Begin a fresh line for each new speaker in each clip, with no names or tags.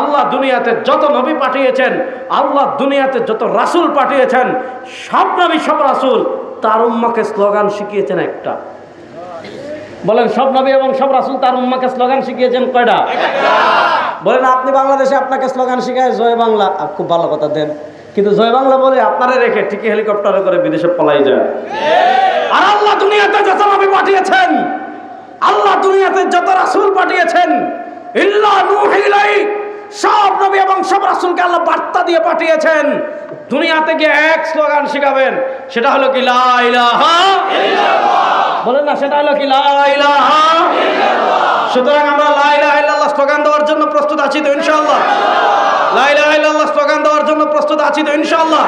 আল্লাহ দুনিয়াতে যত নবী পাঠিয়েছেন, আল্লাহ দুনিয়াতে যত রাসূল পাঠিয়েছেন, সব নবী সব রাসূল তার উম্মাহকে স্লোগান শিখিয়েছেন একটা। বলেন, সব নবী এবং সব রাসূল তার উম্মাহকে স্লোগান শিখিয়েছেন কয়টা? বলেন, আপনি বাংলাদেশে আপনাকে স্লোগান শিখায় জয় বাংলা, খুব ভালো কথা দেন, কিন্তু জয় বাংলা বলে আপনারা রেখে ঠিকই হেলিকপ্টারে করে বিদেশে পলাই যায়। আর আল্লাহ দুনিয়াতে যত নবী পাঠিয়েছেন, আল্লাহ দুনিয়াতে যত রাসূল পাঠিয়েছেন, ইল্লা নূহী ইলাইহি, সব নবী এবং সব রাসূলকে আল্লাহ বার্তা দিয়ে পাঠিয়েছেন। দুনিয়াতে গিয়ে এক স্লোগান শিখাবেন, সেটা হলো কি লা ইলাহা ইল্লাল্লাহ। বলেন না, সেটা হলো কি লা ইলাহা ইল্লাল্লাহ। সুতরাং আমরা লা ইলাহা ইল্লাল্লাহ স্লোগান দেওয়ার জন্য প্রস্তুত আছি তো ইনশাআল্লাহ? লা ইলাহা ইল্লাল্লাহ স্লোগান দেওয়ার জন্য প্রস্তুত আছি তো ইনশাআল্লাহ?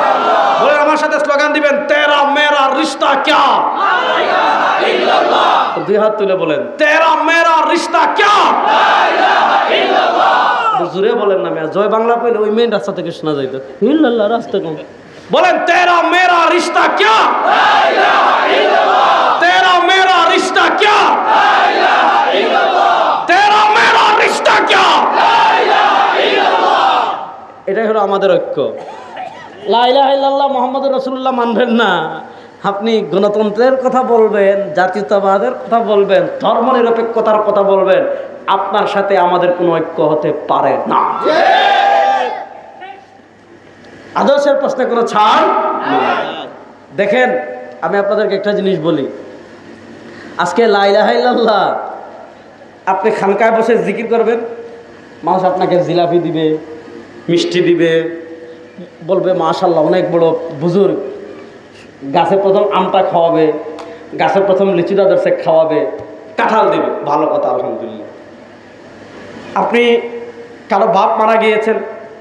বলেন, আমার সাথে স্লোগান দিবেন, তেরা মেরা রিশতা ক্যা? লা ইলাহা ইল্লাল্লাহ। দুই হাত তুলে বলেন, তেরা মেরা রিশতা ক্যা? লা ইলাহা ইল্লাল্লাহ। জোরে বলেন না, মেয়া জয় বাংলা কইলে ওই মেইন রাস্তা থেকে শোনা যাইতো, ইল্লাল্লাহ রাস্তা কম। বলেন, তেরা মেরা রিশতা ক্যা? লা ইলাহা ইল্লাল্লাহ। তেরা মেরা রিশতা ক্যা? লা ইলাহা ইল্লাল্লাহ। তেরা মেরা রিশতা ক্যা? লা ইলাহা ইল্লাল্লাহ। এটাই হলো আমাদের ঐক্য। লা ইলাহা ইল্লাল্লাহ মুহাম্মদুর রাসূলুল্লাহ মানবেন না, আপনি গণতন্ত্রের কথা বলবেন, জাতীয়তাবাদের কথা বলবেন, ধর্মনিরপেক্ষতার কথা বলবেন, আপনার সাথে আমাদের কোনো ঐক্য হতে পারে না। আদর্শের প্রশ্নে কোনো ছাড় নাই। দেখেন, আমি আপনাদেরকে একটা জিনিস বলি, আজকে লা ইলাহা ইল্লাল্লাহ আপনি খানকায় বসে জিকির করবেন, মানুষ আপনাকে জিলাপি দিবে, মিষ্টি দিবে, বলবে মাশাআল্লাহ অনেক বড় বুজুর্গ, গাছে প্রথম আমটা খাওয়াবে, গাছের প্রথম লিচুটা ধরছে খাওয়াবে, কাঁঠাল দিবে, ভালো কথা আলহামদুলিল্লাহ। আপনি কারো বাপ মারা গিয়েছেন,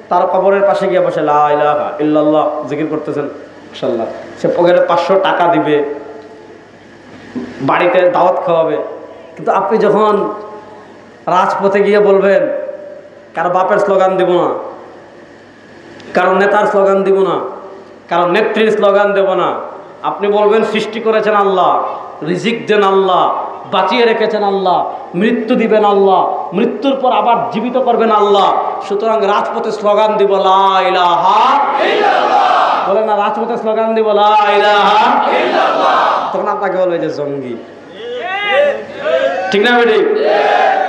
তার কবরের পাশে গিয়ে বসে লা ইলাহা ইল্লাল্লাহ জিকির করতেছেন, মাশাআল্লাহ, সে পকেটে 500 টাকা দিবে, বাড়িতে দাওয়াত খাওয়াবে। কিন্তু আপনি যখন রাজপথে গিয়ে বলবেন, কারো বাপের স্লোগান দিব না, কারো নেতার স্লোগান দিব না, কারো নেত্রীর স্লোগান দেব না, আপনি বলবেন সৃষ্টি করেছেন আল্লাহ, রিজিক দেন আল্লাহ, বাঁচিয়ে রেখেছেন আল্লাহ, মৃত্যু দিবেন আল্লাহ, মৃত্যুর পর আবার জীবিত করবেন আল্লাহ, সুতরাং রাজপথে স্লোগান দিব লা ইলাহা ইল্লাল্লাহ। বলে না, রাজপথে স্লোগান দিব লা ইলাহা ইল্লাল্লাহ, তখন আপনাকে বলবে যে জঙ্গি, ঠিক না বেটি?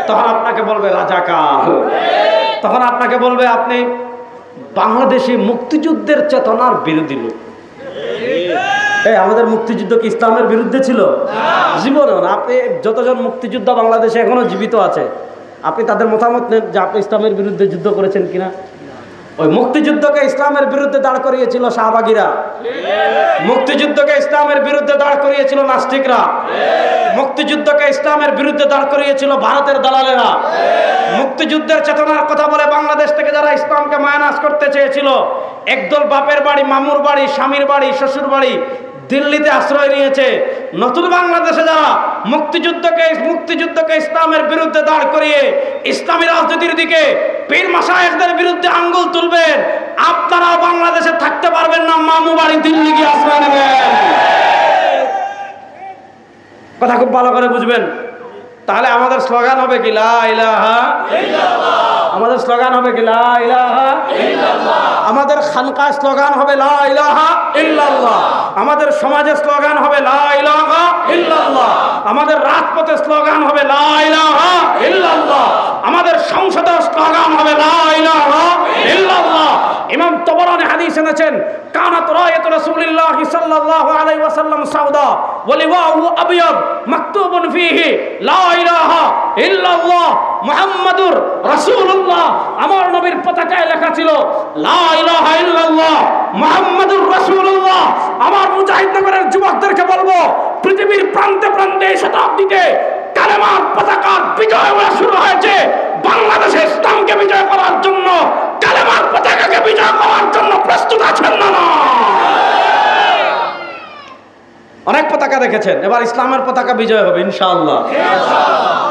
তখন আপনাকে বলবে রাজাকার, তখন আপনাকে বলবে আপনি বাংলাদেশি মুক্তিযুদ্ধের চেতনার বিরোধী লোক। আমাদের মুক্তিযুদ্ধ কি ইসলামের বিরুদ্ধে ছিল? জীবনে না। আপনি যতজন মুক্তিযোদ্ধা বাংলাদেশে এখনো জীবিত আছে, আপনি তাদের মতামত নেন যে আপনি ইসলামের বিরুদ্ধে যুদ্ধ করেছেন কিনা। ওই মুক্তিযুদ্ধকে ইসলামের বিরুদ্ধে দাঁড় করিয়েছিল শাহবাগীরা, মুক্তিযুদ্ধকে ইসলামের বিরুদ্ধে দাঁড় করিয়েছিল নাস্তিকরা, মুক্তিযুদ্ধকে ইসলামের বিরুদ্ধে দাঁড় করিয়েছিল ভারতের দালালেরা। মুক্তিযুদ্ধের চেতনার কথা বলে বাংলাদেশ থেকে যারা ইসলামকে মায়ানাস করতে চেয়েছিল, একদল বাপের বাড়ি, মামুর বাড়ি, স্বামীর বাড়ি, শ্বশুর বাড়ি দিল্লিতে আশ্রয় নিয়েছে। নতুন বাংলাদেশে যারা মুক্তিযুদ্ধকে ইসলামের বিরুদ্ধে দাঁড় করিয়ে ইসলামী রাজনীতির দিকে পীর মাশায়েখদের বিরুদ্ধে আঙ্গুল তুলবেন, আপনারাও বাংলাদেশে থাকতে পারবেন না, মামু বাড়ি দিল্লি গিয়ে আশ্রয় নেবেন। কথা খুব ভালো করে বুঝবেন। তাহলে আমাদের স্লোগান হবে কি লা ইলাহা ইল্লাল্লাহ। আমাদের স্লোগান হবে কি লা ইলাহা ইল্লাল্লাহ। আমাদের খানকার স্লোগান হবে লা ইলাহা ইল্লাল্লাহ। আমাদের সমাজের স্লোগান হবে লা ইলাহা ইল্লাল্লাহ। আমাদের রাজপথের স্লোগান হবে লা ইলাহা ইল্লাল্লাহ। আমাদের সংসদের স্লোগান হবে লা ইলাহা ইল্লাল্লাহ। ইমাম তাবরানী হাদিস এনেছেন, কানাত রায়াতু রাসূলিল্লাহ সাল্লাল্লাহু আলাইহি ওয়াসাল্লাম সাউদা ওয়া লিওয়াহু আবিয়াদ মাকতুবুন ফীহি লা ইলাহা ইল্লাল্লাহ মুহাম্মাদুর রাসূলুল্লাহ। আমার নবীর পতাকায় লেখা ছিল লা ইলাহা ইল্লাল্লাহ মুহাম্মাদুর রাসূলুল্লাহ। আমার মুজাহিদনগরের যুবকদেরকে বলবো, পৃথিবীর প্রান্তে প্রান্তে শতাব্দীতে কালেমার পতাকার বিজয় শুরু হয়েছে। বাংলাদেশে ইসলামকে বিজয় করার জন্য, কালেমার পতাকাকে বিজয় করার জন্য প্রস্তুত আছেন না? অনেক পতাকা দেখেছেন, এবার ইসলামের পতাকা বিজয় হবে ইনশাআল্লাহ।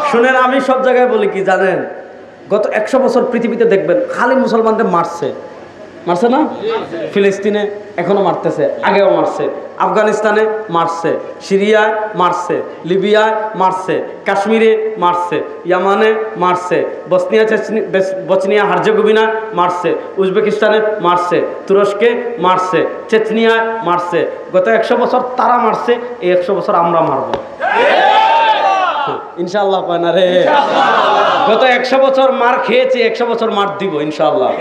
শুনেন, আমি সব জায়গায় বলি কি জানেন, গত 100 বছর পৃথিবীতে দেখবেন খালি মুসলমানদের মারছে না? ফিলিস্তিনে এখনো মারতেছে, আগেও মারছে। আফগানিস্তানে মারছে, সিরিয়ায় মারছে, লিবিয়ায় মারছে, কাশ্মীরে মারছে, ইয়ামানে মারছে, বসনিয়া হার্জেগোভিনা মারছে, উজবেকিস্তানে মারছে, তুরস্কে মারছে, চেচনিয়ায় মারছে। গত 100 বছর তারা মারছে, এই 100 বছর আমরা মারব ইনশাআল্লাহ। কয় না রে? গত 100 বছর মার খেয়েছি, 100 বছর মার দিব ইনশাআল্লাহ।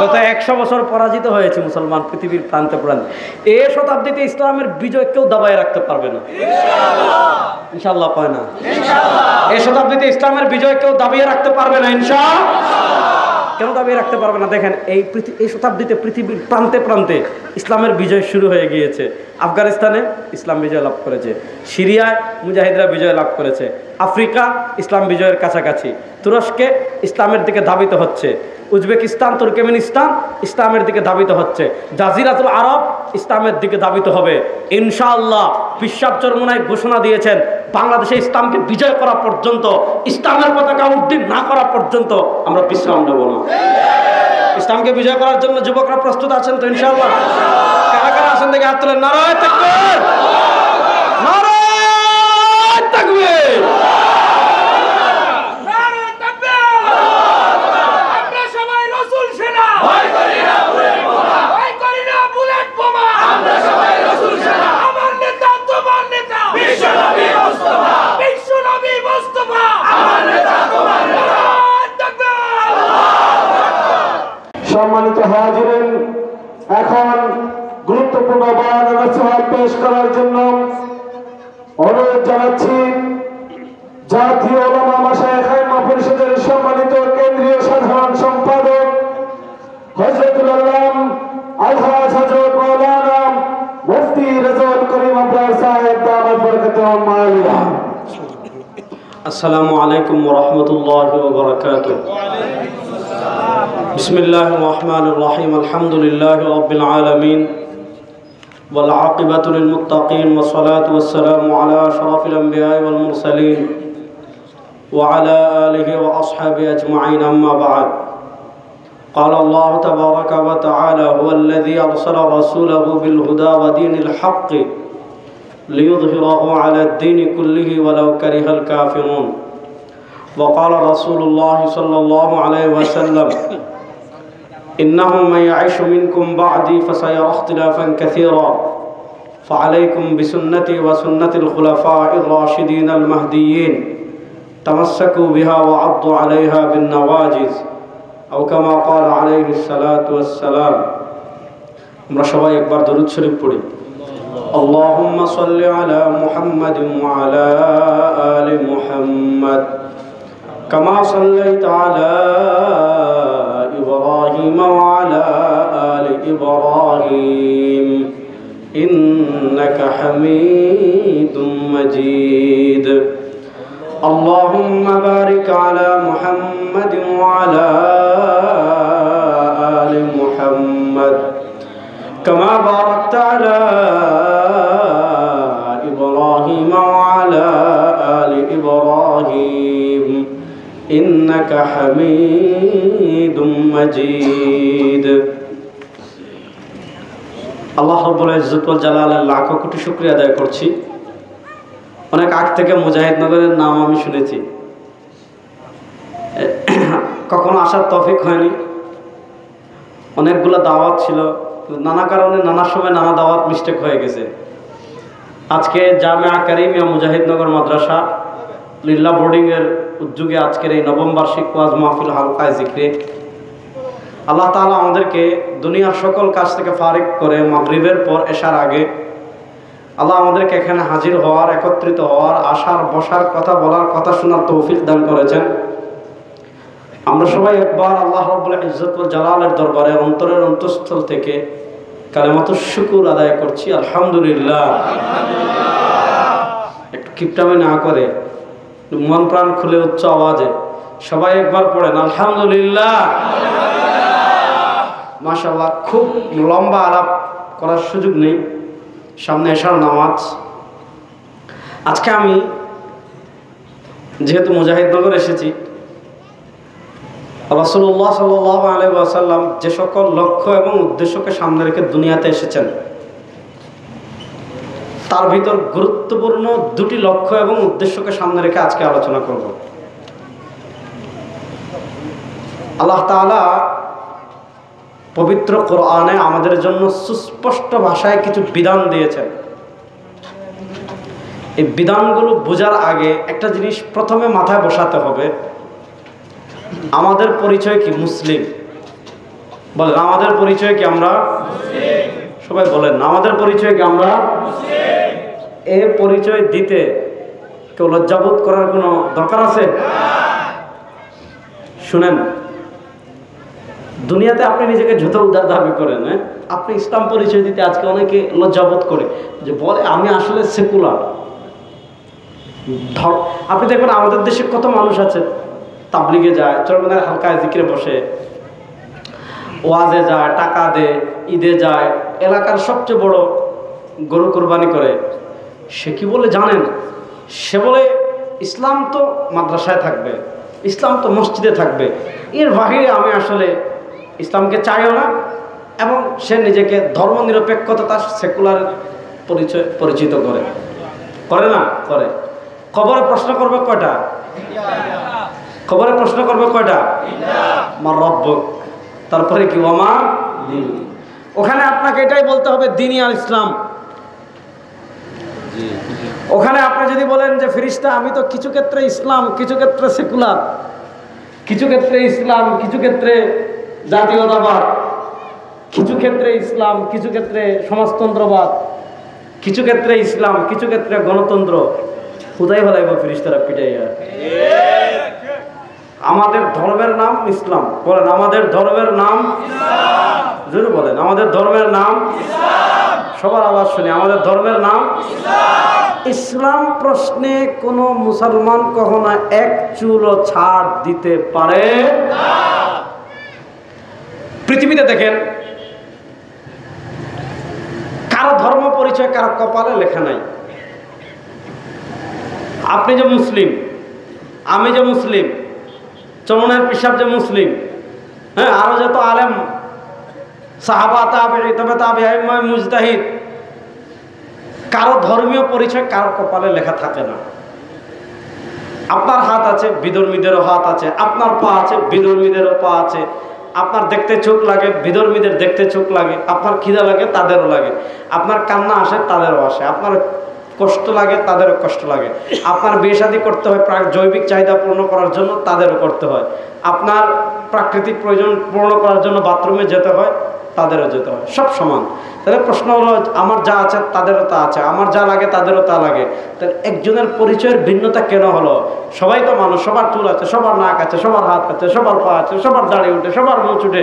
গত 100 বছর পরাজিত হয়েছে মুসলমান পৃথিবীর প্রান্তে প্রান্তে। এই শতাব্দীতে ইসলামের বিজয় কেউ দাবায় রাখতে পারবে না ইনশাআল্লাহ। কয় না? এই শতাব্দীতে ইসলামের বিজয় কেউ দাবিয়ে রাখতে পারবে না ইনশাআল্লাহ। কেন দাবিয়ে রাখতে পারবে না? দেখেন, এই শতাব্দীতে পৃথিবীর প্রান্তে প্রান্তে ইসলামের বিজয় শুরু হয়ে গিয়েছে। আফগানিস্তানে ইসলাম বিজয় লাভ করেছে, সিরিয়ায় মুজাহিদরা বিজয় লাভ করেছে, আফ্রিকা ইসলাম বিজয়ের কাছাকাছি, তুরস্কে ইসলামের দিকে ধাবিত হচ্ছে, উজবেকিস্তান তুর্কমেনিস্তান ইসলামের দিকে ধাবিত হচ্ছে, জাজিরাতুল আরব ইসলামের দিকে ধাবিত হবে ইনশাআল্লাহ। বিশ্বাস চরমোনায় ঘোষণা দিয়েছেন, বাংলাদেশে ইসলামকে বিজয় করা পর্যন্ত, ইসলামের পতাকা উড্ডীন না করা পর্যন্ত আমরা বিশ্রাম নেব না। ইসলামকে বিজয় করার জন্য যুবকরা প্রস্তুত আছেন তো ইনশাআল্লাহ? কারা কারা আছেন দেখে হাত তোলেন। নারায়ে তাকবীর, নারায়ে তাকবীর।
সম্মানিত হাজিরিন, এখন গুরুত্বপূর্ণ বয়ান নসিহত পেশ করার জন্য অনুরোধ জানাচ্ছি জাতীয় উলামা মাশায়েখ আইম্মা পরিষদের সম্মানিত কেন্দ্রীয় সাধারণ সম্পাদক হযরতুল আল্লাম আলহাজ হযরত মাওলানা মুফতি রেজাউল করিম আবরার সাহেব দামাত বরকাতুহুম মাআলিয়া।
আসসালামু আলাইকুম ওয়া রাহমাতুল্লাহি ওয়া বারাকাতুহু। বিসমিল্লাহির রহমানির রহিম। আলহামদুলিল্লাহি রাব্বিল আলামিন ওয়াল আকিবাতু লিল মুত্তাকিন ওয়াস সালাতু ওয়াস সালামু আলা আশরাফিল আমবিয়া ওয়াল মুরসালিন ওয়া আলা আলিহি ওয়া আসহাবিহি আজমাইন, আম্মা বা'দ। قال الله تبارك وتعالى هو الذي أرسل رسوله بالهدى ودين الحق ليظهره على الدين كله ولو كره الكافرون. وقال رسول الله صلى الله عليه وسلم إنه من يعيش منكم بعدي فسيرى اختلافا كثيرا فعليكم بسنتي وسنة الخلفاء الراشدين المهديين تمسكوا بها وعضوا عليها بالنواجذ أو كما قال عليه الصلاة والسلام. আমরা সবাই একবার দরুদ শরীফ পড়ি। اللهم صل على محمد وعلى آل محمد كما صليت على إبراهيم وعلى آل إبراهيم إنك حميد مجيد. اللهم بارك على محمد وعلى آل محمد كما باركت على إبراهيم وعلى آل إبراهيم إنك حميد مجيد. আল্লাহ রাব্বুল ইজ্জত ওয়াল জালালের লাখ কোটি শুকরিয়া আদায় করছি। অনেক আগ থেকে মুজাহিদনগরের নাম আমি শুনেছি, কখনো আসার তৌফিক হয়নি। অনেকগুলো দাওয়াত ছিল, নানা কারণে নানা সময় নানা দাওয়াত মিস্টেক হয়ে গেছে। আজকে জামিয়া কারিমিয়া মুজাহিদনগর মাদ্রাসা লিল্লাহ বোর্ডিংয়ের উদ্যোগে আজকের এই নবম বার্ষিক ওয়াজ মাহফিল হালকায় জিক্রে আল্লাহ তাআলা আমাদেরকে দুনিয়ার সকল কাজ থেকে ফারিগ করে মাগরিবের পর এশার আগে আল্লাহ আমাদেরকে এখানে হাজির হওয়ার, একত্রিত হওয়ার, আসার, বসার, কথা বলার, কথা শোনার তৌফিক দান করেছেন। আমরা সবাই একবার আল্লাহ রাব্বুল ইজ্জত ওয়াল জালালের দরবারে অন্তরের অন্তঃস্থল থেকে কালেমাতুশ শুকর আদায় করছি আলহামদুলিল্লাহ। একটু কিপটামি না করে মন প্রাণ খুলে উচ্চ আওয়াজে সবাই একবার পড়েন আলহামদুলিল্লাহ। মাশাআল্লাহ, খুব লম্বা আলাপ করার সুযোগ নেই, সামনে এশার নামাজ। আজকে আমি যেহেতু মুজাহিদনগর এসেছি, রাসূলুল্লাহ সাল্লাল্লাহু আলাইহি ওয়াসাল্লাম যে সকল লক্ষ্য এবং উদ্দেশ্যকে সামনে রেখে দুনিয়াতে এসেছেন, তার ভিতর গুরুত্বপূর্ণ দুটি লক্ষ্য এবং উদ্দেশ্যকে সামনে রেখে আজকে আলোচনা করব। আল্লাহ তাআলা পবিত্র কোরআনে আমাদের জন্য সুস্পষ্ট ভাষায় কিছু বিধান দিয়েছেন। এই বিধানগুলো বোঝার আগে একটা জিনিস প্রথমে মাথায় বসাতে হবে, আমাদের পরিচয় কি? মুসলিম। বলেন আমাদের পরিচয় কি? আমরা সবাই বলেন আমাদের পরিচয় কি? আমরা এই পরিচয় দিতে কেউ লজ্জাবোধ করার কোনো দরকার আছে? শুনেন, দুনিয়াতে আপনি নিজেকে যত উদার দাবি করেন, আপনি ইসলাম পরিচয় দিতে আজকে অনেকে লজ্জাবোধ করে, যে বলে আমি আসলে সেকুলার। আপনি দেখবেন আমাদের দেশে কত মানুষ আছে তাবলিগে যায়, চরমনার হালকায় জিকিরে বসে, ওয়াজে যায়, টাকা দেয়, ঈদে যায়, এলাকার সবচেয়ে বড় গরু কোরবানি করে। সে কি বলে জানেন? সে বলে ইসলাম তো মাদ্রাসায় থাকবে, ইসলাম তো মসজিদে থাকবে, এর বাহিরে আমি আসলে ইসলামকে চাইও না। এবং সে নিজেকে ধর্মনিরপেক্ষতা সেকুলার পরিচিত করে না? করে। কবরে প্রশ্ন করবে কয়টা? খবরে প্রশ্ন করবে কয়টা? আমার রব্ব। তারপরে কি? ওমা দিন। ওখানে আপনাকে এটাই বলতে হবে, দ্বীন আর ইসলাম। ওখানে আপনি যদি বলেন যে ফেরেশতা, আমি তো কিছু ক্ষেত্রে ইসলাম, কিছু ক্ষেত্রে সেকুলার, কিছু ক্ষেত্রে ইসলাম, কিছু ক্ষেত্রে জাতীয়তাবাদ, কিছু ক্ষেত্রে ইসলাম, কিছু ক্ষেত্রে সমাজতন্ত্রবাদ, কিছু ক্ষেত্রে ইসলাম, কিছু ক্ষেত্রে গণতন্ত্র, কোথায় হলাইব ফেরেশতারা পিটাইয়া। আমাদের ধর্মের নাম ইসলাম। বলেন আমাদের ধর্মের নাম ইসলাম। জোরে বলেন আমাদের ধর্মের নাম ইসলাম। সবার আওয়াজ শুনি, আমাদের ধর্মের নাম ইসলাম। ইসলাম প্রশ্নে কোন মুসলমান কখনো এক চুলও ছাড় দিতে পারে না। পৃথিবীতে দেখেন, কারো ধর্ম পরিচয় কারো কপালে লেখা নাই। আপনি যে মুসলিম, আমি যে মুসলিম, চরমনার পিসাব যে মুসলিম, আরো যত আলেম, সাহাবা, তাবেঈ, তবে তাবেঈ, মুজতাহিদ, কারো ধর্মীয় পরিচয় কারো কপালে লেখা থাকে না। আপনার হাত আছে, বিধর্মীদেরও হাত আছে, আপনার পা আছে, বিধর্মীদেরও পা আছে, আপনার দেখতে চোখ লাগে, বিধর্মীদের দেখতে চোখ লাগে, আপনার খিদা লাগে, তাদেরও লাগে, আপনার কান্না আসে, তাদেরও আসে, আপনার কষ্ট লাগে, তাদেরও কষ্ট লাগে, আপনার বিয়ে শাদী করতে হয় জৈবিক চাহিদা পূর্ণ করার জন্য, তাদেরও করতে হয়, আপনার প্রাকৃতিক প্রয়োজন পূর্ণ করার জন্য বাথরুমে যেতে হয়, তাদেরও যেতে হয়, সব সমান। তাহলে প্রশ্ন হলো, আমার যা আছে তাদেরও তা আছে, আমার যা লাগে তাদেরও তা লাগে, তাহলে একজনের পরিচয়ের ভিন্নতা কেন হলো? সবাই তো মানুষ, সবার চুল আছে, সবার নাক আছে, সবার হাত আছে, সবার পা আছে, সবার দাড়ি উঠে, সবার মুখ উঠে,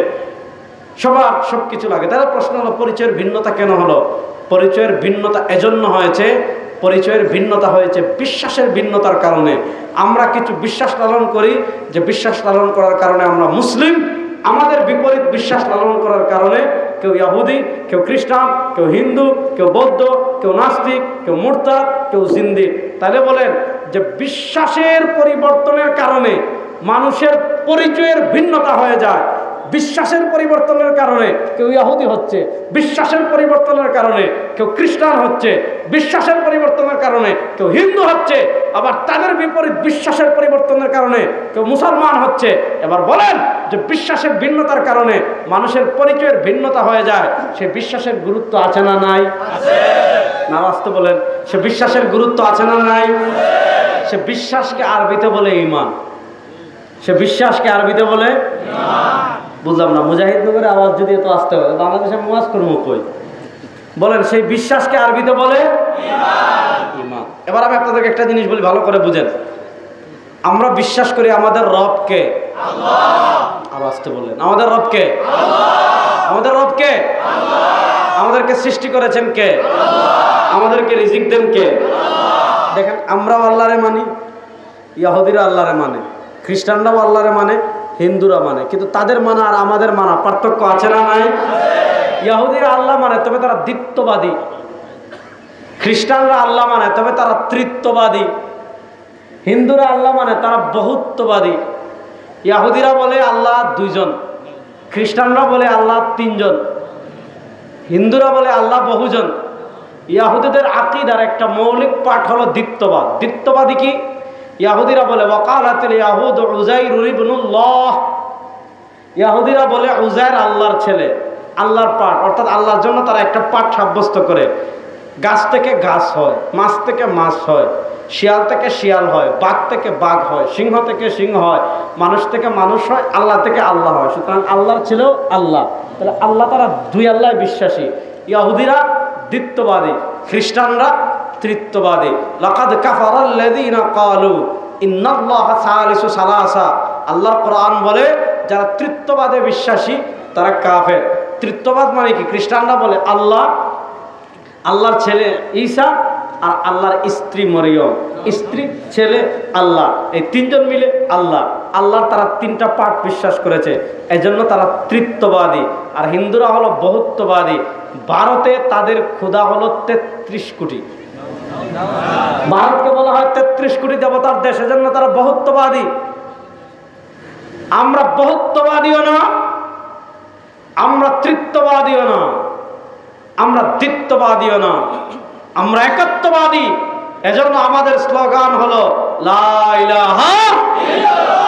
সবার সব কিছু লাগে। তাহলে প্রশ্ন হলো, পরিচয়ের ভিন্নতা কেন হলো? পরিচয়ের ভিন্নতা এজন্য হয়েছে, পরিচয়ের ভিন্নতা হয়েছে বিশ্বাসের ভিন্নতার কারণে। আমরা কিছু বিশ্বাস লালন করি, যে বিশ্বাস লালন করার কারণে আমরা মুসলিম। আমাদের বিপরীত বিশ্বাস লালন করার কারণে কেউ ইহুদি, কেউ খ্রিস্টান, কেউ হিন্দু, কেউ বৌদ্ধ, কেউ নাস্তিক, কেউ মুরতাদ, কেউ জিন্দিক। তাহলে বলেন যে বিশ্বাসের পরিবর্তনের কারণে মানুষের পরিচয়ের ভিন্নতা হয়ে যায়। বিশ্বাসের পরিবর্তনের কারণে কেউ ইহুদি হচ্ছে, বিশ্বাসের পরিবর্তনের কারণে কেউ খ্রিস্টান হচ্ছে, বিশ্বাসের পরিবর্তনের কারণে কেউ হিন্দু হচ্ছে, আবার তাদের বিপরীত বিশ্বাসের পরিবর্তনের কারণে কেউ মুসলমান হচ্ছে। এবার বলেন যে বিশ্বাসের ভিন্নতার কারণে মানুষের পরিচয়ের ভিন্নতা হয়ে যায়, সে বিশ্বাসের গুরুত্ব আছে না নাই? না বাস্তব বলেন, সে বিশ্বাসের গুরুত্ব আছে না নাই? সে বিশ্বাসকে আরবিতে বলে ঈমান। সে বিশ্বাসকে আরবিতে বলে ঈমান। বুঝলাম না, মুজাহিদনগরে আওয়াজ যদি এত আসতে হয়, বাংলাদেশে ওয়াজ করবো কই? বলেন সেই বিশ্বাসকে আরবিতে বলে ঈমান। এবার আমি আপনাদেরকে একটা জিনিস বলি, ভালো করে বুঝেন। আমরা বিশ্বাস করি আমাদের রবকে আল্লাহ। আর আসতে বললেন আমাদের রবকে আল্লাহ। আমাদের রবকে আল্লাহ। আমাদেরকে সৃষ্টি করেছেন কে? আল্লাহ। আমাদেরকে রিজিক দেন কে? আল্লাহ। দেখেন, আমরাও আল্লাহরে মানি, ইহুদিরা আল্লাহরে মানে, খ্রিস্টানরাও আল্লাহরে মানে, হিন্দুরা মানে, কিন্তু তাদের মানা আর আমাদের মানা পার্থক্য আছে না নাই? ইহুদিরা আল্লাহ মানে, তবে তারা দ্বিত্ববাদী। খ্রিস্টানরা আল্লাহ মানে, তবে তারা ত্রিত্ববাদী। হিন্দুরা আল্লাহ মানে, তারা বহুত্ববাদী। ইহুদিরা বলে আল্লাহ দুইজন, খ্রিস্টানরা বলে আল্লাহ তিনজন, হিন্দুরা বলে আল্লাহ বহুজন, ইয়াহুদীদের আকীদার একটা মৌলিক পাঠ হলো দ্বিত্ববাদ। দ্বিত্ববাদী কি? ইয়াহুদীরা বলে ওয়াকালাতিল ইয়াহুদ উযাইর ইবনুল্লাহ, ইয়াহুদীরা বলে উযাইর আল্লাহর ছেলে, আল্লাহর পাঠ, অর্থাৎ আল্লাহর জন্য তারা একটা পাঠ সাব্যস্ত করে। গাছ থেকে গাছ হয়, মাছ থেকে মাছ হয়, শিয়াল থেকে শিয়াল হয়, বাঘ থেকে বাঘ হয়, সিংহ থেকে সিংহ হয়, মানুষ থেকে মানুষ হয়, আল্লাহ থেকে আল্লাহ হয়। সুতরাং আল্লাহর ছেলেও আল্লাহ। তাহলে আল্লাহ তারা দুই আল্লাহ বিশ্বাসী। ইয়াহুদীরা দ্বিত্ববাদী, খ্রিস্টানরা তৃত্ববাদী। লাকাদ কাফারাল্লাযীনা ক্বালু ইন্নাল্লাহা সালিসু সালাসা। আল্লাহর কোরআন বলে যারা তৃত্ববাদে বিশ্বাসী তারা কাফের। তৃত্ববাদ মানে কি? খ্রিস্টানরা বলে আল্লাহ, আল্লাহর ছেলে ঈসা, আর আল্লাহর স্ত্রী মরিয়ম, স্ত্রী ছেলে আল্লাহ, এই তিনজন মিলে আল্লাহ। আল্লাহর তারা তিনটা পাঠ বিশ্বাস করেছে, এজন্য তারা তৃত্ববাদী। আর হিন্দুরা হলো বহুত্ববাদী। ভারতে তাদের খোদা হলো ৩৩ কোটি। ভারতকে বলা হয় ৩৩ কোটি দেবতার দেশ, এজন্য তারা বহুত্ববাদী। আমরা বহুত্ববাদীও না, আমরা তৃত্ববাদীও না, আমরা দ্বিত্ববাদীও না, আমরা একত্ববাদী। এজন্য আমাদের স্লোগান হলো লা ইলাহা ইল্লাল্লাহ।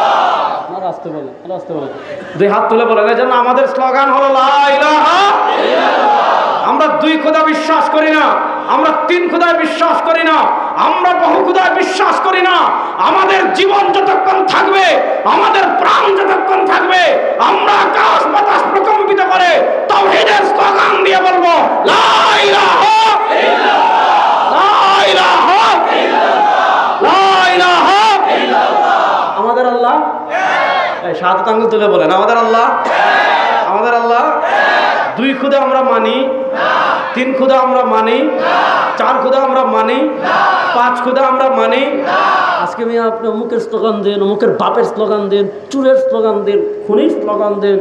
আস্তে বলেন, আস্তে বলেন, দুই হাত তুলে বলেন। এজন্য আমাদের স্লোগান হলো লা ইলাহা ইল্লাল্লাহ। আমরা দুই খোদা বিশ্বাস করি না, আমরা তিন খোদায় বিশ্বাস করি না, আমরা বহু খোদায় বিশ্বাস করি না। আমাদের জীবন যতক্ষণ থাকবে, আমাদের প্রাণ যতক্ষণ থাকবে, আমরা আকাশ বাতাস প্রকম্পিত করে তাওহীদের স্লোগান দিয়ে বলবো লা ইলাহা ইল্লাল্লাহ, লা ইলাহা ইল্লাল্লাহ, লা ইলাহা ইল্লাল্লাহ। আমাদের আল্লাহ এই শাহাদাত আঙ্গুল তুলে বলেন, আমাদের আল্লাহ, আমাদের আল্লাহ। দুই খোদা আমরা মানি না, তিন খোদা আমরা মানি না, চার খোদা আমরা মানি না, পাঁচ খোদা আমরা মানি না। আজকে আমি আপনি অমুকের স্লোগান দেন, অমুকের বাপের স্লোগান দেন, চুরের স্লোগান দেন, খুনির স্লোগান দেন,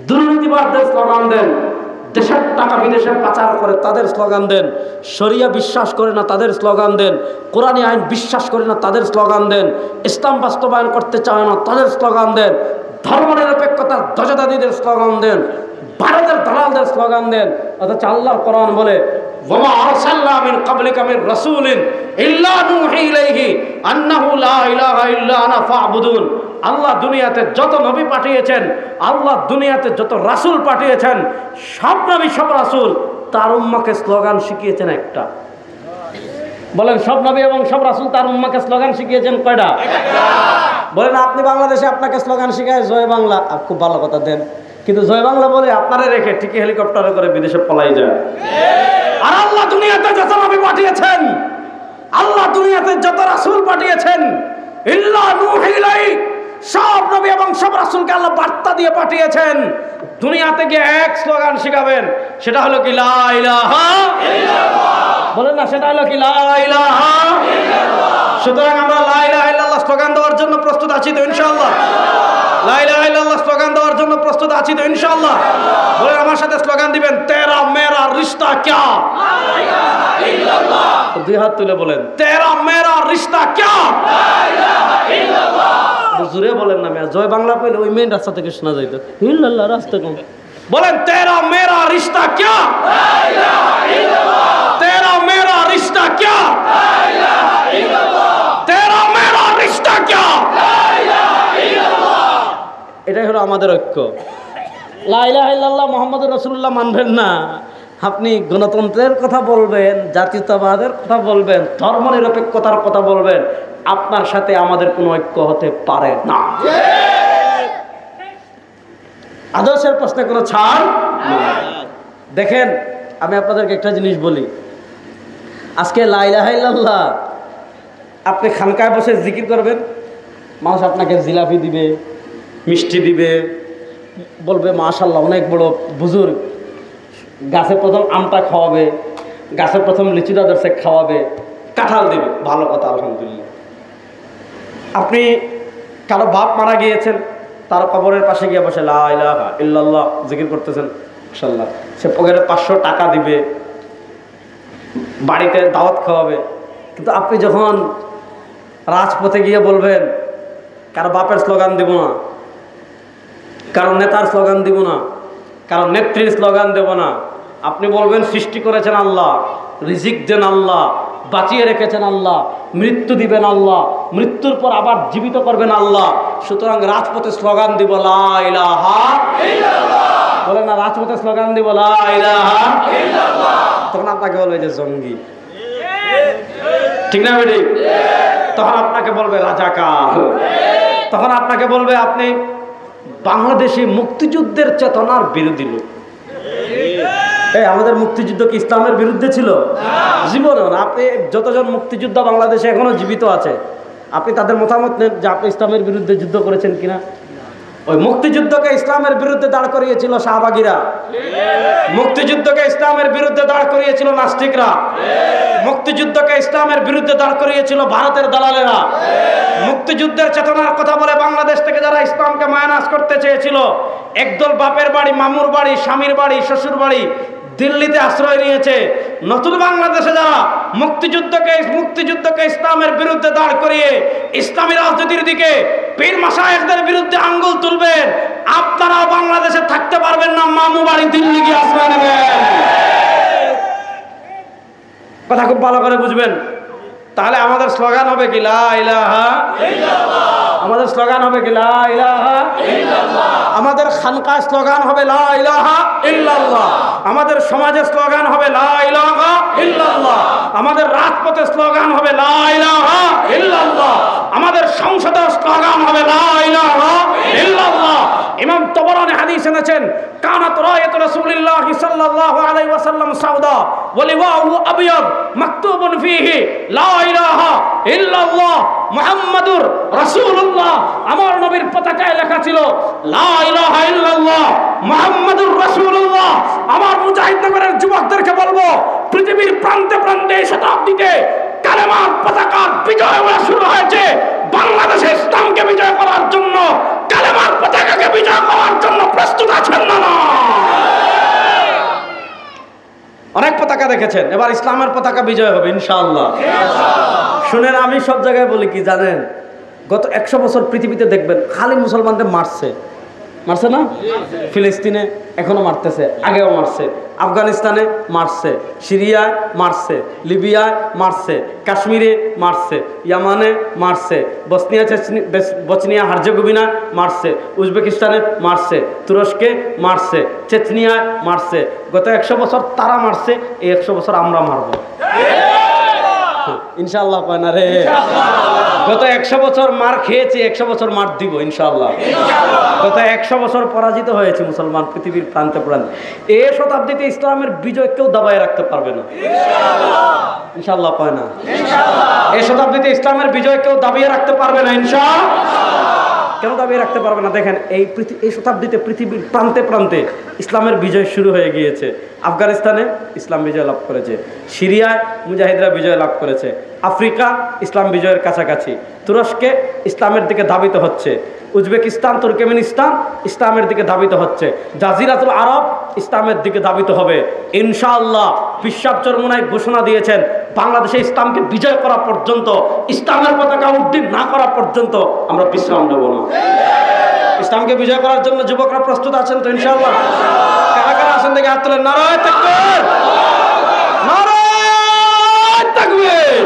দুর্নীতিবাদদের স্লোগান দেন, দেশের টাকা বিদেশে পাচার করে তাদের স্লোগান দেন, শরিয়া বিশ্বাস করে না তাদের স্লোগান দেন, কোরআনী আইন বিশ্বাস করে না তাদের স্লোগান দেন, ইসলাম বাস্তবায়ন করতে চায় না তাদের স্লোগান দেন, ধর্মনিরপেক্ষতার ধ্বজাদাদিদের স্লোগান দেন, ভারতের দালালদের স্লোগান দেন। অথচ আল্লাহর কোরআন বলে ওয়ামা আরসালনা মিন ক্বাবলিকা মির রাসূলিন ইল্লা নূহি ইলাইহি আন্নাহু লা ইলাহা ইল্লা আনা ফা'বুদুন। আল্লাহ দুনিয়াতে যত নবী পাঠিয়েছেন, আল্লাহ দুনিয়াতে যত রাসূল পাঠিয়েছেন, সব নবী সব রাসূল তার উম্মাহকে স্লোগান শিখিয়েছেন একটা। বলেন সব নবী এবং সব রাসূল তার উম্মাহকে স্লোগান শিখিয়েছেন কয়টা? একটা। বলেন আপনি বাংলাদেশে আপনাকে স্লোগান শিখায় জয় বাংলা, খুব ভালো কথা দেন, কিন্তু জয় বাংলা বলে আপনারা রেখে ঠিকই হেলিকপ্টারে করে বিদেশে পলাই যায়। আর আল্লাহ দুনিয়াতে যত নবী পাঠিয়েছেন, আল্লাহ দুনিয়াতে যত রাসূল পাঠিয়েছেন, ইল্লা নূহি ইলাইহি, সব নবী এবং সব রাসূলকে আল্লাহ বার্তা দিয়ে পাঠিয়েছেন দুনিয়াতে গিয়ে এক স্লোগান শিখাবেন, সেটা হলো কি লা ইলাহা ইল্লাল্লাহ। বলেন না, সেটা হলো কি লা ইলাহা ইল্লাল্লাহ। সুতরাং আমরা লা ইলাহা ইল্লাল্লাহ স্লোগান দেওয়ার জন্য প্রস্তুত আছি তো ইনশাআল্লাহ? লা ইলাহা ইল্লাল্লাহ স্লোগান দেওয়ার জন্য প্রস্তুত আছি তো ইনশাআল্লাহ? বলেন আমার সাথে স্লোগান দিবেন, তেরা মেরা রিশতা ক্যা? লা ইলাহা ইল্লাল্লাহ। দুই হাত তুলে বলেন, তেরা মেরা রিশতা ক্যা? লা ইলাহা ইল্লাল্লাহ। জোরে বলেন না, জয় বাংলা পেলে ওই মেন রাস্তা থেকে শোনা যাইতো, ইল্লাল্লাহ রাস্তা কম। বলেন তেরা মেরা রিশতা ক্যা? লা ইলাহা ইল্লাল্লাহ। তেরা মেরা রিশতা ক্যা? লা ইলাহা ইল্লাল্লাহ। তেরা মেরা রিশতা ক্যা? লা ইলাহা ইল্লাল্লাহ। এটাই হলো আমাদের ঐক্য। লা ইলাহা ইল্লাল্লাহ মুহাম্মদুর রাসূলুল্লাহ মানবেন না, আপনি গণতন্ত্রের কথা বলবেন, জাতীয়তাবাদের কথা বলবেন, ধর্মনিরপেক্ষতার কথা বলবেন, আপনার সাথে আমাদের কোনো ঐক্য হতে পারে না। আদর্শের প্রশ্নে কোনো ছাড় নেই। দেখেন আমি আপনাদেরকে একটা জিনিস বলি, আজকে লা ইলাহা ইল্লাল্লাহ আপনি খানকায় বসে জিকির করবেন, মানুষ আপনাকে জিলাপি দিবে, মিষ্টি দিবে, বলবে মাশাআল্লাহ অনেক বড় বুজুর্গ, গাছে প্রথম আমটা খাওয়াবে, গাছে প্রথম লিচুটা দর্শক খাওয়াবে, কাঁঠাল দিবে, ভালো কথা আলহামদুলিল্লাহ। আপনি কারো বাপ মারা গিয়েছেন, তার কবরের পাশে গিয়ে বসে লা ইলাহা ইল্লাল্লাহ জিকির করতেছেন, মাশাআল্লাহ, সে পকেটে 500 টাকা দিবে, বাড়িতে দাওয়াত খাওয়াবে। কিন্তু আপনি যখন রাজপথে গিয়ে বলবেন কারো বাপের স্লোগান দিব না, কারো নেতার স্লোগান দিব না, কারো নেত্রীর স্লোগান দেব না, আপনি বলবেন সৃষ্টি করেছেন আল্লাহ, রিজিক দেন আল্লাহ, বাঁচিয়ে রেখেছেন আল্লাহ, মৃত্যু দিবেন আল্লাহ, মৃত্যুর পর আবার জীবিত করবেন আল্লাহ। সুতরাং রাজপথে স্লোগান দিব লা ইলাহা ইল্লাল্লাহ, বলে না রাজপথে স্লোগান দিব লা ইলাহা ইল্লাল্লাহ। তখন আপনাকে বলবে যে জঙ্গি, ঠিক না বেটি? তখন আপনাকে বলবে রাজাকার, তখন আপনাকে বলবে আপনি বাংলাদেশে মুক্তিযুদ্ধের চেতনার বিরোধী লোক। এই আমাদের মুক্তিযুদ্ধ কি ইসলামের বিরুদ্ধে ছিল? জীবনে না। আপনি যতজন মুক্তিযোদ্ধা বাংলাদেশে এখনো জীবিত আছে, আপনি তাদের মতামত নেন যে আপনি ইসলামের বিরুদ্ধে যুদ্ধ করেছেন কিনা। ওই মুক্তিযুদ্ধকে ইসলামের বিরুদ্ধে দাঁড় করিয়েছিল শাহবাগীরা, মুক্তিযুদ্ধকে ইসলামের বিরুদ্ধে দাঁড় করিয়েছিল নাস্তিকরা, মুক্তিযুদ্ধকে ইসলামের বিরুদ্ধে দাঁড় করিয়েছিল ভারতের দালালেরা। মুক্তিযুদ্ধের চেতনার কথা বলে বাংলাদেশ থেকে যারা ইসলামকে মায়ানাস করতে চেয়েছিল, একদল বাপের বাড়ি, মামুর বাড়ি, স্বামীর বাড়ি, শ্বশুর বাড়ি দিল্লিতে আশ্রয় নিয়েছে। নতুন বাংলাদেশে যারা মুক্তিযুদ্ধকে ইসলামের বিরুদ্ধে দাঁড় করিয়ে ইসলামী রাজনীতির দিকে পীর মাশায়েখদের বিরুদ্ধে আঙ্গুল তুলবেন, আপনারাও বাংলাদেশে থাকতে পারবেন না, মামু বাড়ি দিল্লি গিয়ে আশ্রয় নেবেন। কথা খুব ভালো করে বুঝবেন। তাহলে আমাদের স্লোগান হবে কি লা ইলাহা ইল্লাল্লাহ, আমাদের স্লোগান হবে কি লা ইলাহা ইল্লাল্লাহ, আমাদের খানকায় স্লোগান হবে লা ইলাহা ইল্লাল্লাহ, আমাদের সমাজের স্লোগান হবে লা ইলাহা ইল্লাল্লাহ, আমাদের রাজপথে স্লোগান হবে লা ইলাহা ইল্লাল্লাহ, আমাদের সংসদের স্লোগান হবে লা ইলাহা ইল্লাল্লাহ। ইমাম তাবরানী হাদিস এনেছেন, কানাত রায়াত রাসূলিল্লাহ সাল্লাল্লাহু আলাইহি ওয়াসাল্লাম সাউদা ওয়া লিওয়াহু আবিয়াদ মাকতুবুন ফীহি লা ইলাহা ইল্লাল্লাহ মুহাম্মাদুর রাসূলুল্লাহ। আমার নবীর পতাকায় লেখা ছিল লা ইলাহা ইল্লাল্লাহ মুহাম্মাদুর রাসূলুল্লাহ। আমার মুজাহিদনগরের যুবকদেরকে বলবো, পৃথিবীর প্রান্তে প্রান্তে শতাব্দীতে কালেমার পতাকার বিজয় শুরু হয়েছে। বাংলাদেশে ইসলামকে বিজয় করার জন্য, কালেমার পতাকাকে বিজয় করার জন্য প্রস্তুত আছেন না? অনেক পতাকা দেখেছেন, এবার ইসলামের পতাকা বিজয় হবে ইনশাআল্লাহ। শুনেন, আমি সব জায়গায় বলি কি জানেন, গত 100 বছর পৃথিবীতে দেখবেন খালি মুসলমানদের মারছে না? ফিলিস্তিনে এখনো মারতেছে, আগেও মারছে, আফগানিস্তানে মারছে, সিরিয়ায় মারছে, লিবিয়ায় মারছে, কাশ্মীরে মারছে, ইয়ামানে মারছে, বসনিয়া হার্জেগোভিনা মারছে, উজবেকিস্তানে মারছে, তুরস্কে মারছে, চেচনিয়ায় মারছে। গত 100 বছর তারা মারছে, এই 100 বছর আমরা মারবো ইনশাআল্লাহ। কয় না রে? গত 100 বছর মার খেয়েছি, 100 বছর মার দিব ইনশাআল্লাহ। গত 100 বছর পরাজিত হয়েছে মুসলমান পৃথিবীর প্রান্তে প্রান্তে। এই শতাব্দীতে ইসলামের বিজয় কেউ দাবায় রাখতে পারবে না ইনশাআল্লাহ। কয় না? এই শতাব্দীতে ইসলামের বিজয় কেউ দাবিয়ে রাখতে পারবে না ইনশাআল্লাহ। কেন দাবিয়ে রাখতে পারবে না? দেখেন, এই শতাব্দীতে পৃথিবীর প্রান্তে প্রান্তে ইসলামের বিজয় শুরু হয়ে গিয়েছে। আফগানিস্তানে ইসলাম বিজয় লাভ করেছে, সিরিয়ায় মুজাহিদরা বিজয় লাভ করেছে, আফ্রিকা ইসলাম বিজয়ের কাছাকাছি, তুরস্কে ইসলামের দিকে ধাবিত হচ্ছে, উজবেকিস্তান, তুর্কমেনিস্তান ইসলামের দিকে ধাবিত হচ্ছে, জাজিরাতুল আরব ইসলামের দিকে ধাবিত হবে ইনশাআল্লাহ। বিশ্বাস চরমোনাই ঘোষণা দিয়েছেন, বাংলাদেশে ইসলামকে বিজয় করা পর্যন্ত, ইসলামের পতাকা উড্ডীন না করা পর্যন্ত আমরা বিশ্রাম নেব না। ইসলামকে বিজয় করার জন্য যুবকরা প্রস্তুত আছেন তো ইনশাআল্লাহ? কারা কারা আছেন দেখে হাত তুলেন। নারায়ে তাকবীর, নারায়ে তাকবীর।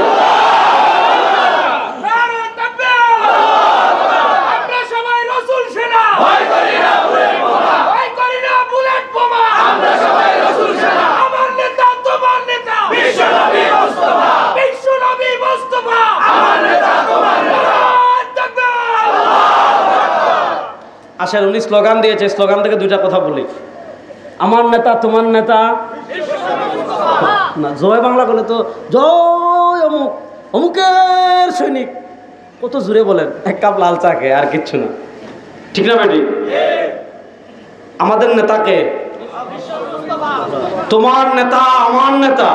আসেন, উনি স্লোগান দিয়েছে, স্লোগান থেকে দুইটা কথা বলি। আমার নেতা তোমার নেতা না, জয় বাংলা বলে তো জয় অমুক, অমুকের সৈনিক, কত জোরে বলেন, এক কাপ লাল চা খেয়ে, আর কিচ্ছু না। ঠিক না বেটি? আমাদের নেতাকে, তোমার নেতা আমার নেতা,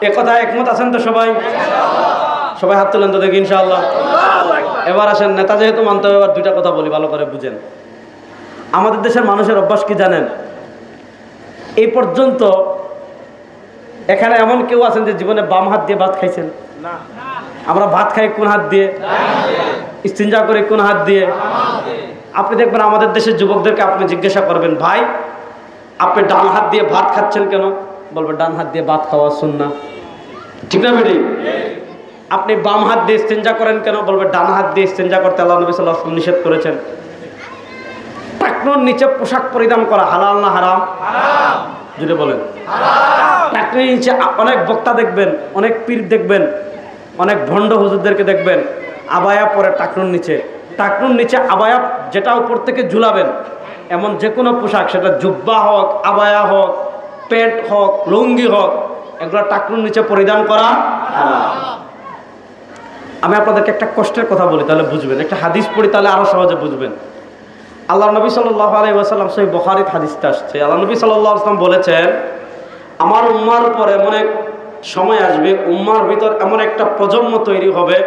এ কথা একমত আছেন তো সবাই? সবাই হাত তুলেন তো দেখি ইনশাআল্লাহ। এবার আসেন, নেতা যেহেতু মানতে হবে, এবার দুইটা কথা বলি, ভালো করে বুঝেন। আমাদের দেশের মানুষের অভ্যাস কি জানেন? এই পর্যন্ত এখানে এমন কেউ আছেন যে জীবনে বাম হাত দিয়ে ভাত খাইছেন? আমরা ভাত খাই কোন হাত দিয়ে? ইস্তিনজা করি কোন হাত দিয়ে? আপনি দেখবেন আমাদের দেশের যুবকদেরকে আপনি জিজ্ঞাসা করবেন, ভাই আপনি ডান হাত দিয়ে ভাত খাচ্ছেন কেন? বলবে ডান হাত দিয়ে ভাত খাওয়া সুন্নাহ, ঠিক না বেটি? আপনি বাম হাত দিয়ে ইস্তেঞ্জা করেন কেন? বলবে ডান হাত দিয়ে ইস্তেঞ্জা করতে আল্লাহ নবী সাল্লাল্লাহু আলাইহি ওয়াসাল্লাম নিষেধ করেছেন। টাকনুর নিচে পোশাক পরিধান করা হালাল না হারাম? হারাম। যদি বলেন হারাম। টাকনুর নিচে অনেক বক্তা দেখবেন, অনেক পীর দেখবেন, অনেক ভণ্ড হুজুরদেরকে দেখবেন আবায়া পরে টাকনুর নিচে। টাকনুর নিচে আবায়া যেটা উপর থেকে ঝুলাবেন, এমন যে কোনো পোশাক, সেটা জুব্বা হোক, আবায়া হোক, প্যান্ট হোক, লুঙ্গি হোক, এগুলো টাকনুর নিচে পরিধান করা হারাম। আমি আপনাদেরকে একটা কষ্টের কথা বলি, তাহলে বুঝবেন। একটা হাদিস পড়ি, তাহলে আরো সহজে বুঝবেন। আল্লাহ নবী সাল্লাল্লাহু আলাইহি ওয়াসাল্লাম, সহিহ বুখারীতে হাদিসটা আসছে। আল্লাহ নবী সাল্লাল্লাহু আলাইহি ওয়াসাল্লাম বলেছেন, আমার উম্মার উপর এমন এক সময় আসবে, উম্মার ভিতর এমন একটা প্রজন্ম তৈরি হবে,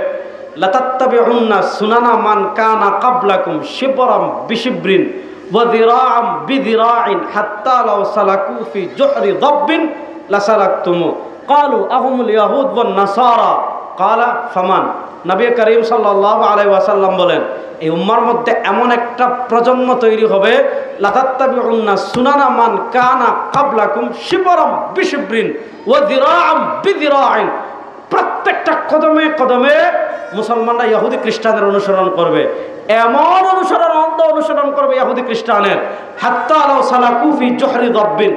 লাতাত্তাবিউন্না সুনানা মান কানা ক্বাবলাকুম শিবরাম বিশিবরিন ওয়া যিরাআম বিযিরাইন হাত্তা লাউ সালাকু ফি জুহরি যাব্বিন লাসালাকতুমু ক্বালু আহুমুল ইয়াহুদ ওয়ান নাসারা ক্বালা ফামান। নবী করিম সাল্লাল্লাহু আলাইহি ওয়াসাল্লাম বলেন, এই উম্মার মধ্যে এমন একটা প্রজন্ম তৈরি হবে, লাতাত্তাবিউন্না সুনানা মান কানা ক্বাবলাকুম শিবরাম বিশিবরিন ওয়া যিরাআম বিযিরাইন। প্রত্যেকটা কদমে কদমে মুসলমানরা ইহুদি খ্রিস্টানদের অনুসরণ করবে, এমন অনুসরণ, অন্ধ অনুসরণ করবে ইহুদি খ্রিস্টানের। হাত্তা লাউ সালাকু ফি জুহরি যাব্বিন,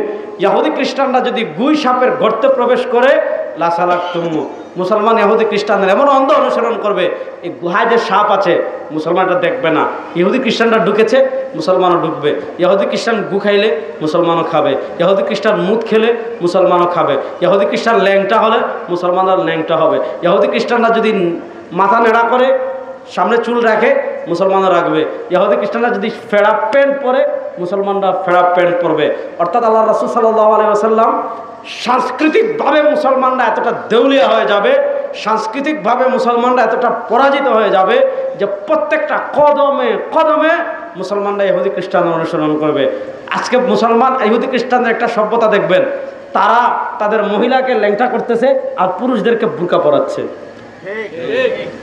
ইহুদি খ্রিস্টানরা যদি গুই সাপের গর্তে প্রবেশ করে, লা সালাকতুমু, মুসলমান ইহুদি খ্রিস্টানদের এমন অন্ধ অনুসরণ করবে, এই গুহায় যে সাপ আছে মুসলমানরা দেখবে না, ইহুদি খ্রিস্টানরা ঢুকেছে, মুসলমানও ঢুকবে। ইহুদি খ্রিস্টান গু খাইলে মুসলমানও খাবে, ইহুদি খ্রিস্টান মুদ খেলে মুসলমানও খাবে, ইহুদি খ্রিস্টান ল্যাংটা হলে মুসলমানরা ল্যাংটা হবে, ইহুদি খ্রিস্টানরা যদি মাথা নেড়া করে সামনে চুল রাখে মুসলমানরা রাখবে, ইহুদি খ্রিস্টানরা যদি ফেড়া প্যান্ট পরে মুসলমানরা ফেড়া প্যান্ট পরবে। অর্থাৎ আল্লাহ রাসূল সাল্লাল্লাহু আলাইহি ওয়াসাল্লাম সাংস্কৃতিকভাবে মুসলমানরা এতটা দেউলিয়া হয়ে যাবে, সাংস্কৃতিকভাবে মুসলমানরা এতটা পরাজিত হয়ে যাবে যে প্রত্যেকটা কদমে কদমে মুসলমানরা ইহুদি খ্রিস্টানদের অনুসরণ করবে। আজকে মুসলমান ইহুদি খ্রিস্টানদের একটা সভ্যতা দেখবেন, তারা তাদের মহিলাকে ল্যাংটা করতেছে আর পুরুষদেরকে বুরকা পরাচ্ছে,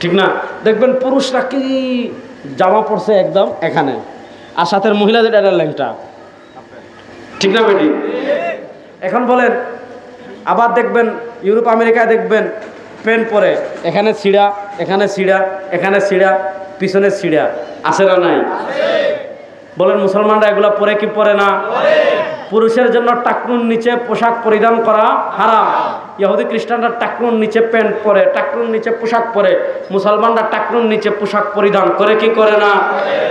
ঠিক না? দেখবেন পুরুষরা কি জামা পরছে একদম এখানে, আর সাথে মহিলাদের এটা ল্যাংটা, ঠিক না বেটি? এখন বলেন, আবার দেখবেন ইউরোপ আমেরিকায় দেখবেন প্যান্ট পরে এখানে ছিঁড়া, এখানে ছিঁড়া, এখানে ছিঁড়া, পিছনে ছিঁড়া, আছে না নাই? বলেন মুসলমানরা এগুলা পরে কি পরে না? পুরুষের জন্য টাকনুর নিচে পোশাক পরিধান করা হারাম। ইহুদি খ্রিস্টানরা টাকনুর নিচে প্যান্ট পরে, টাকনুর নিচে পোশাক পরে, মুসলমানরা টাকনুর নিচে পোশাক পরিধান করে কি করে না?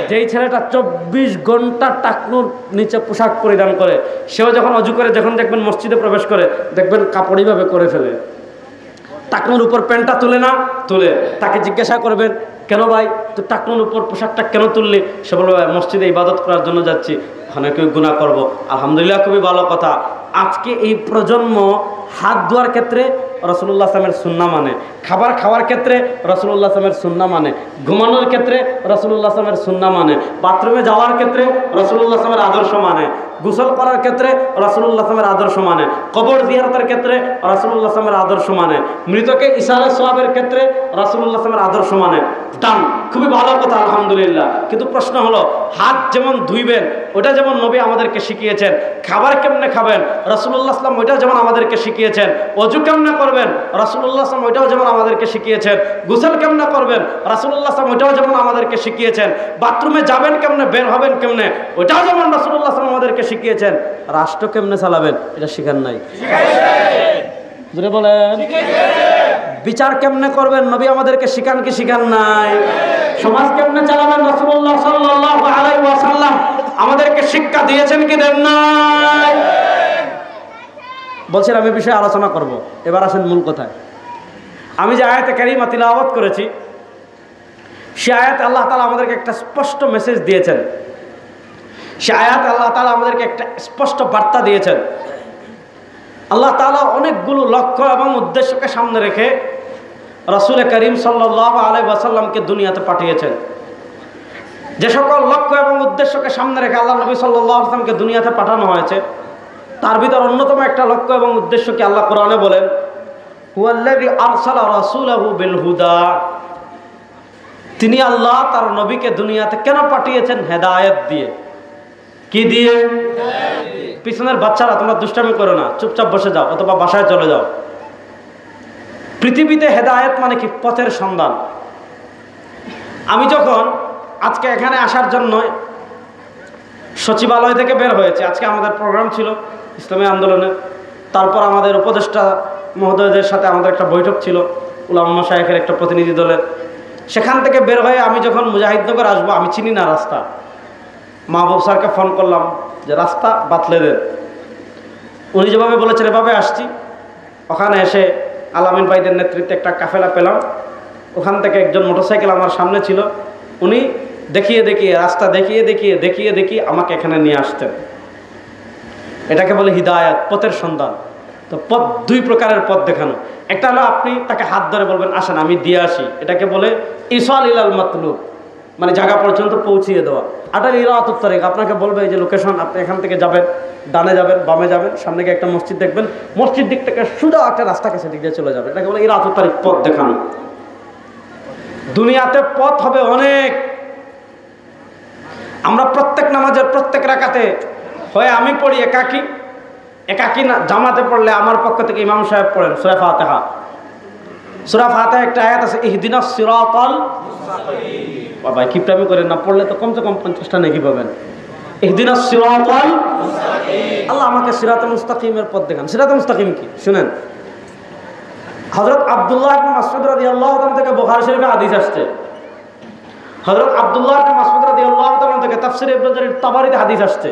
যেই ছেলেটা 24 ঘন্টা টাকনুর নিচে পোশাক পরিধান করে, সেও যখন অজু করে, যখন দেখবেন মসজিদে প্রবেশ করে, দেখবেন কাপড় এইভাবে করে ফেলে, টাকনুর উপর প্যান্টটা তুলে না তুলে। তাকে জিজ্ঞাসা করবেন, কেন ভাই তো টাকনুর উপর পোশাকটা কেন তুললি? সে বলবে, মসজিদে ইবাদত করার জন্য যাচ্ছি, ওখানে কেউ গুনাহ করবো। আলহামদুলিল্লাহ, খুবই ভালো কথা। আজকে এই প্রজন্ম হাত ধোয়ার ক্ষেত্রে রাসূলুল্লাহ সাল্লাল্লাহু আলাইহি ওয়াসাল্লামের সুন্নাহ মানে, খাবার খাওয়ার ক্ষেত্রে রাসূলুল্লাহ সাল্লাল্লাহু আলাইহি ওয়াসাল্লামের সুন্নাহ মানে, ঘুমানোর ক্ষেত্রে রাসূলুল্লাহ সাল্লাল্লাহু আলাইহি ওয়াসাল্লামের সুন্নাহ মানে, বাথরুমে যাওয়ার ক্ষেত্রে রাসূলুল্লাহ সাল্লাল্লাহু আলাইহি ওয়াসাল্লামের আদর্শ মানে, গোসল করার ক্ষেত্রে রাসূলুল্লাহ সাল্লাল্লাহু আলাইহি ওয়াসাল্লামের আদর্শ মানে, কবর জিয়ারতের ক্ষেত্রে রাসূলুল্লাহ সাল্লাল্লাহু আলাইহি ওয়াসাল্লামের আদর্শ মানে, মৃতকে ইশারা সওয়াবের ক্ষেত্রে রাসূলুল্লাহ সাল্লাল্লাহু আলাইহি ওয়াসাল্লামের আদর্শ মানে। ডান, খুবই ভালো কথা, আলহামদুলিল্লাহ। কিন্তু প্রশ্ন হলো, হাত যেমন ধুইবেন ওটা যেমন নবী আমাদেরকে শিখিয়েছেন, খাবার কেমনে খাবেন রাসূলুল্লাহ সাল্লাল্লাহু আলাইহি ওয়াসাল্লাম ওইটাও যেমন আমাদেরকে শিখিয়েছেন, অজু কেমনে করবেন রাসূলুল্লাহ সাল্লাল্লাহু আলাইহি ওয়াসাল্লাম ওইটাও যেমন আমাদেরকে শিখিয়েছেন, গোসল কেমনে করবেন রাসূলুল্লাহ সাল্লাল্লাহু আলাইহি ওয়াসাল্লাম ওইটাও যেমন আমাদেরকে শিখিয়েছেন, বাথরুমে যাবেন কেমনে, বের হবেন কেমনে, ওইটাও যেমন রাসূলুল্লাহ সাল্লাল্লাহু আলাইহি ওয়াসাল্লাম আমাদেরকে শিখিয়েছেন, রাষ্ট্র কেমনে চালাবেন এটা শিখান নাই? জোরে বলেন। বিচার কেমনে করবেন নবী আমাদেরকে শিখান কি শিখান নাই? সমাজ কেমনে চালাবেন রাসূলুল্লাহ সাল্লাল্লাহু আলাইহি ওয়াসাল্লাম আমাদেরকে শিক্ষা দিয়েছেন কি দেন নাই? বলছেন আমি বিষয়ে আলোচনা করব। এবার আসেন মূল কথায়। আমি যে আয়াতে কারিমা তিলাওয়াত করেছি, সে আয়াতে আল্লাহ তাআলা আমাদেরকে একটা স্পষ্ট মেসেজ দিয়েছেন, সে আয়াতে আল্লাহ তাআলা আমাদেরকে একটা স্পষ্ট বার্তা দিয়েছেন। আল্লাহ তাআলা অনেকগুলো লক্ষ্য এবং উদ্দেশ্যকে সামনে রেখে রাসূল করিম সাল্লাল্লাহু আলাইহি ওয়াসাল্লামকে দুনিয়াতে পাঠিয়েছেন। যে সকল লক্ষ্য এবং উদ্দেশ্যকে সামনে রেখে আল্লাহ নবী সাল্লাল্লাহু আলাইহি ওয়াসাল্লামকে দুনিয়াতে পাঠানো হয়েছে, তার ভিতর অন্যতম একটা লক্ষ্য এবং উদ্দেশ্যকে আল্লাহ কোরআনে বলেন, হুয়াল্লাযী আরসালা রাসূলাহু বিল হুদা। তিনি আল্লাহ তার নবীকে দুনিয়াতে কেন পাঠিয়েছেন? হেদায়েত দিয়ে। কি দিয়ে? পিছনের বাচ্চারা তোমরা দুষ্টামি করো না, চুপচাপ বসে যাও অথবা বাসায় চলে যাও। পৃথিবীতে হেদায়েত মানে কি? পথের সন্ধান। আমি যখন আজকে এখানে আসার জন্য সচিবালয় থেকে বের হয়েছে, আজকে আমাদের প্রোগ্রাম ছিল ইসলামী আন্দোলনের, তারপর আমাদের উপদেষ্টা মহোদয়দের সাথে আমাদের একটা বৈঠক ছিল, উলামা মাশায়েখের একটা প্রতিনিধি দলের। সেখান থেকে বের হয়ে আমি যখন মুজাহিদনগর আসবো, আমি চিনি না রাস্তা। মাহবুব স্যারকে ফোন করলাম যে রাস্তা বাতলে দেন। উনি যেভাবে বলেছেন এভাবে আসছি। ওখানে এসে আলামিন ভাইদের নেতৃত্বে একটা কাফেলা পেলাম। ওখান থেকে একজন মোটরসাইকেল আমার সামনে ছিল, উনি দেখিয়ে দেখিয়ে রাস্তা দেখিয়ে দেখিয়ে দেখিয়ে দেখিয়ে আমাকে এখানে নিয়ে আসতেন। এটাকে বলে হিদায়াত, পথের সন্ধান। তো পথ দুই প্রকারের পথ দেখানো। একটা হলো আপনি তাকে হাত ধরে বলবেন আসেন আমি দিয়ে আসি, এটাকে বলে ইসাল ইলাল মাতলুব, মানে জায়গা পর্যন্ত পৌঁছিয়ে দেওয়া। আটাল ইরাতুত তারিক, আপনাকে বলবে এই যে লোকেশন, আপনি এখান থেকে যাবেন, ডানে যাবেন, বামে যাবেন, সামনে গিয়ে একটা মসজিদ দেখবেন, মসজিদ দিক থেকে সোজা একটা রাস্তা কাছে দিক দিয়ে চলে যাবে, এটাকে বলে ইরাতুত তারিক, পথ দেখানো। দুনিয়াতে পথ হবে অনেক। আমরা প্রত্যেক নামাজের প্রত্যেক রাকাতে হয় আমি পড়ি একাকী, একাকী না জামাতে পড়লে আমার পক্ষ থেকে ইমাম সাহেব পড়েন সূরা ফাতিহা। সূরা ফাতিহা একটা আয়াত আছে ইহদিনাস সিরাতাল মুস্তাকিম। বাবা কিপটামি করেন না, পড়লে তো কমসে কম 50টা নেকি পাবেন। ইহদিনাস সিরাতাল মুস্তাকিম, আল্লাহ আমাকে সিরাতাল মুস্তাকিমের পথ দেখান। সিরাতাল মুস্তাকিম কি শুনেন। হযরত আব্দুল্লাহ ইবনে মাসউদ রাদিয়াল্লাহু তাআলা থেকে বুখারী শরীফে হাদিস আসছে। হযরত আব্দুল্লাহ ইবনে মাসউদ রাদিয়াল্লাহু তাআলা থেকে তাফসীর ইবনে জারীর তাবারিতে হাদিস আসছে,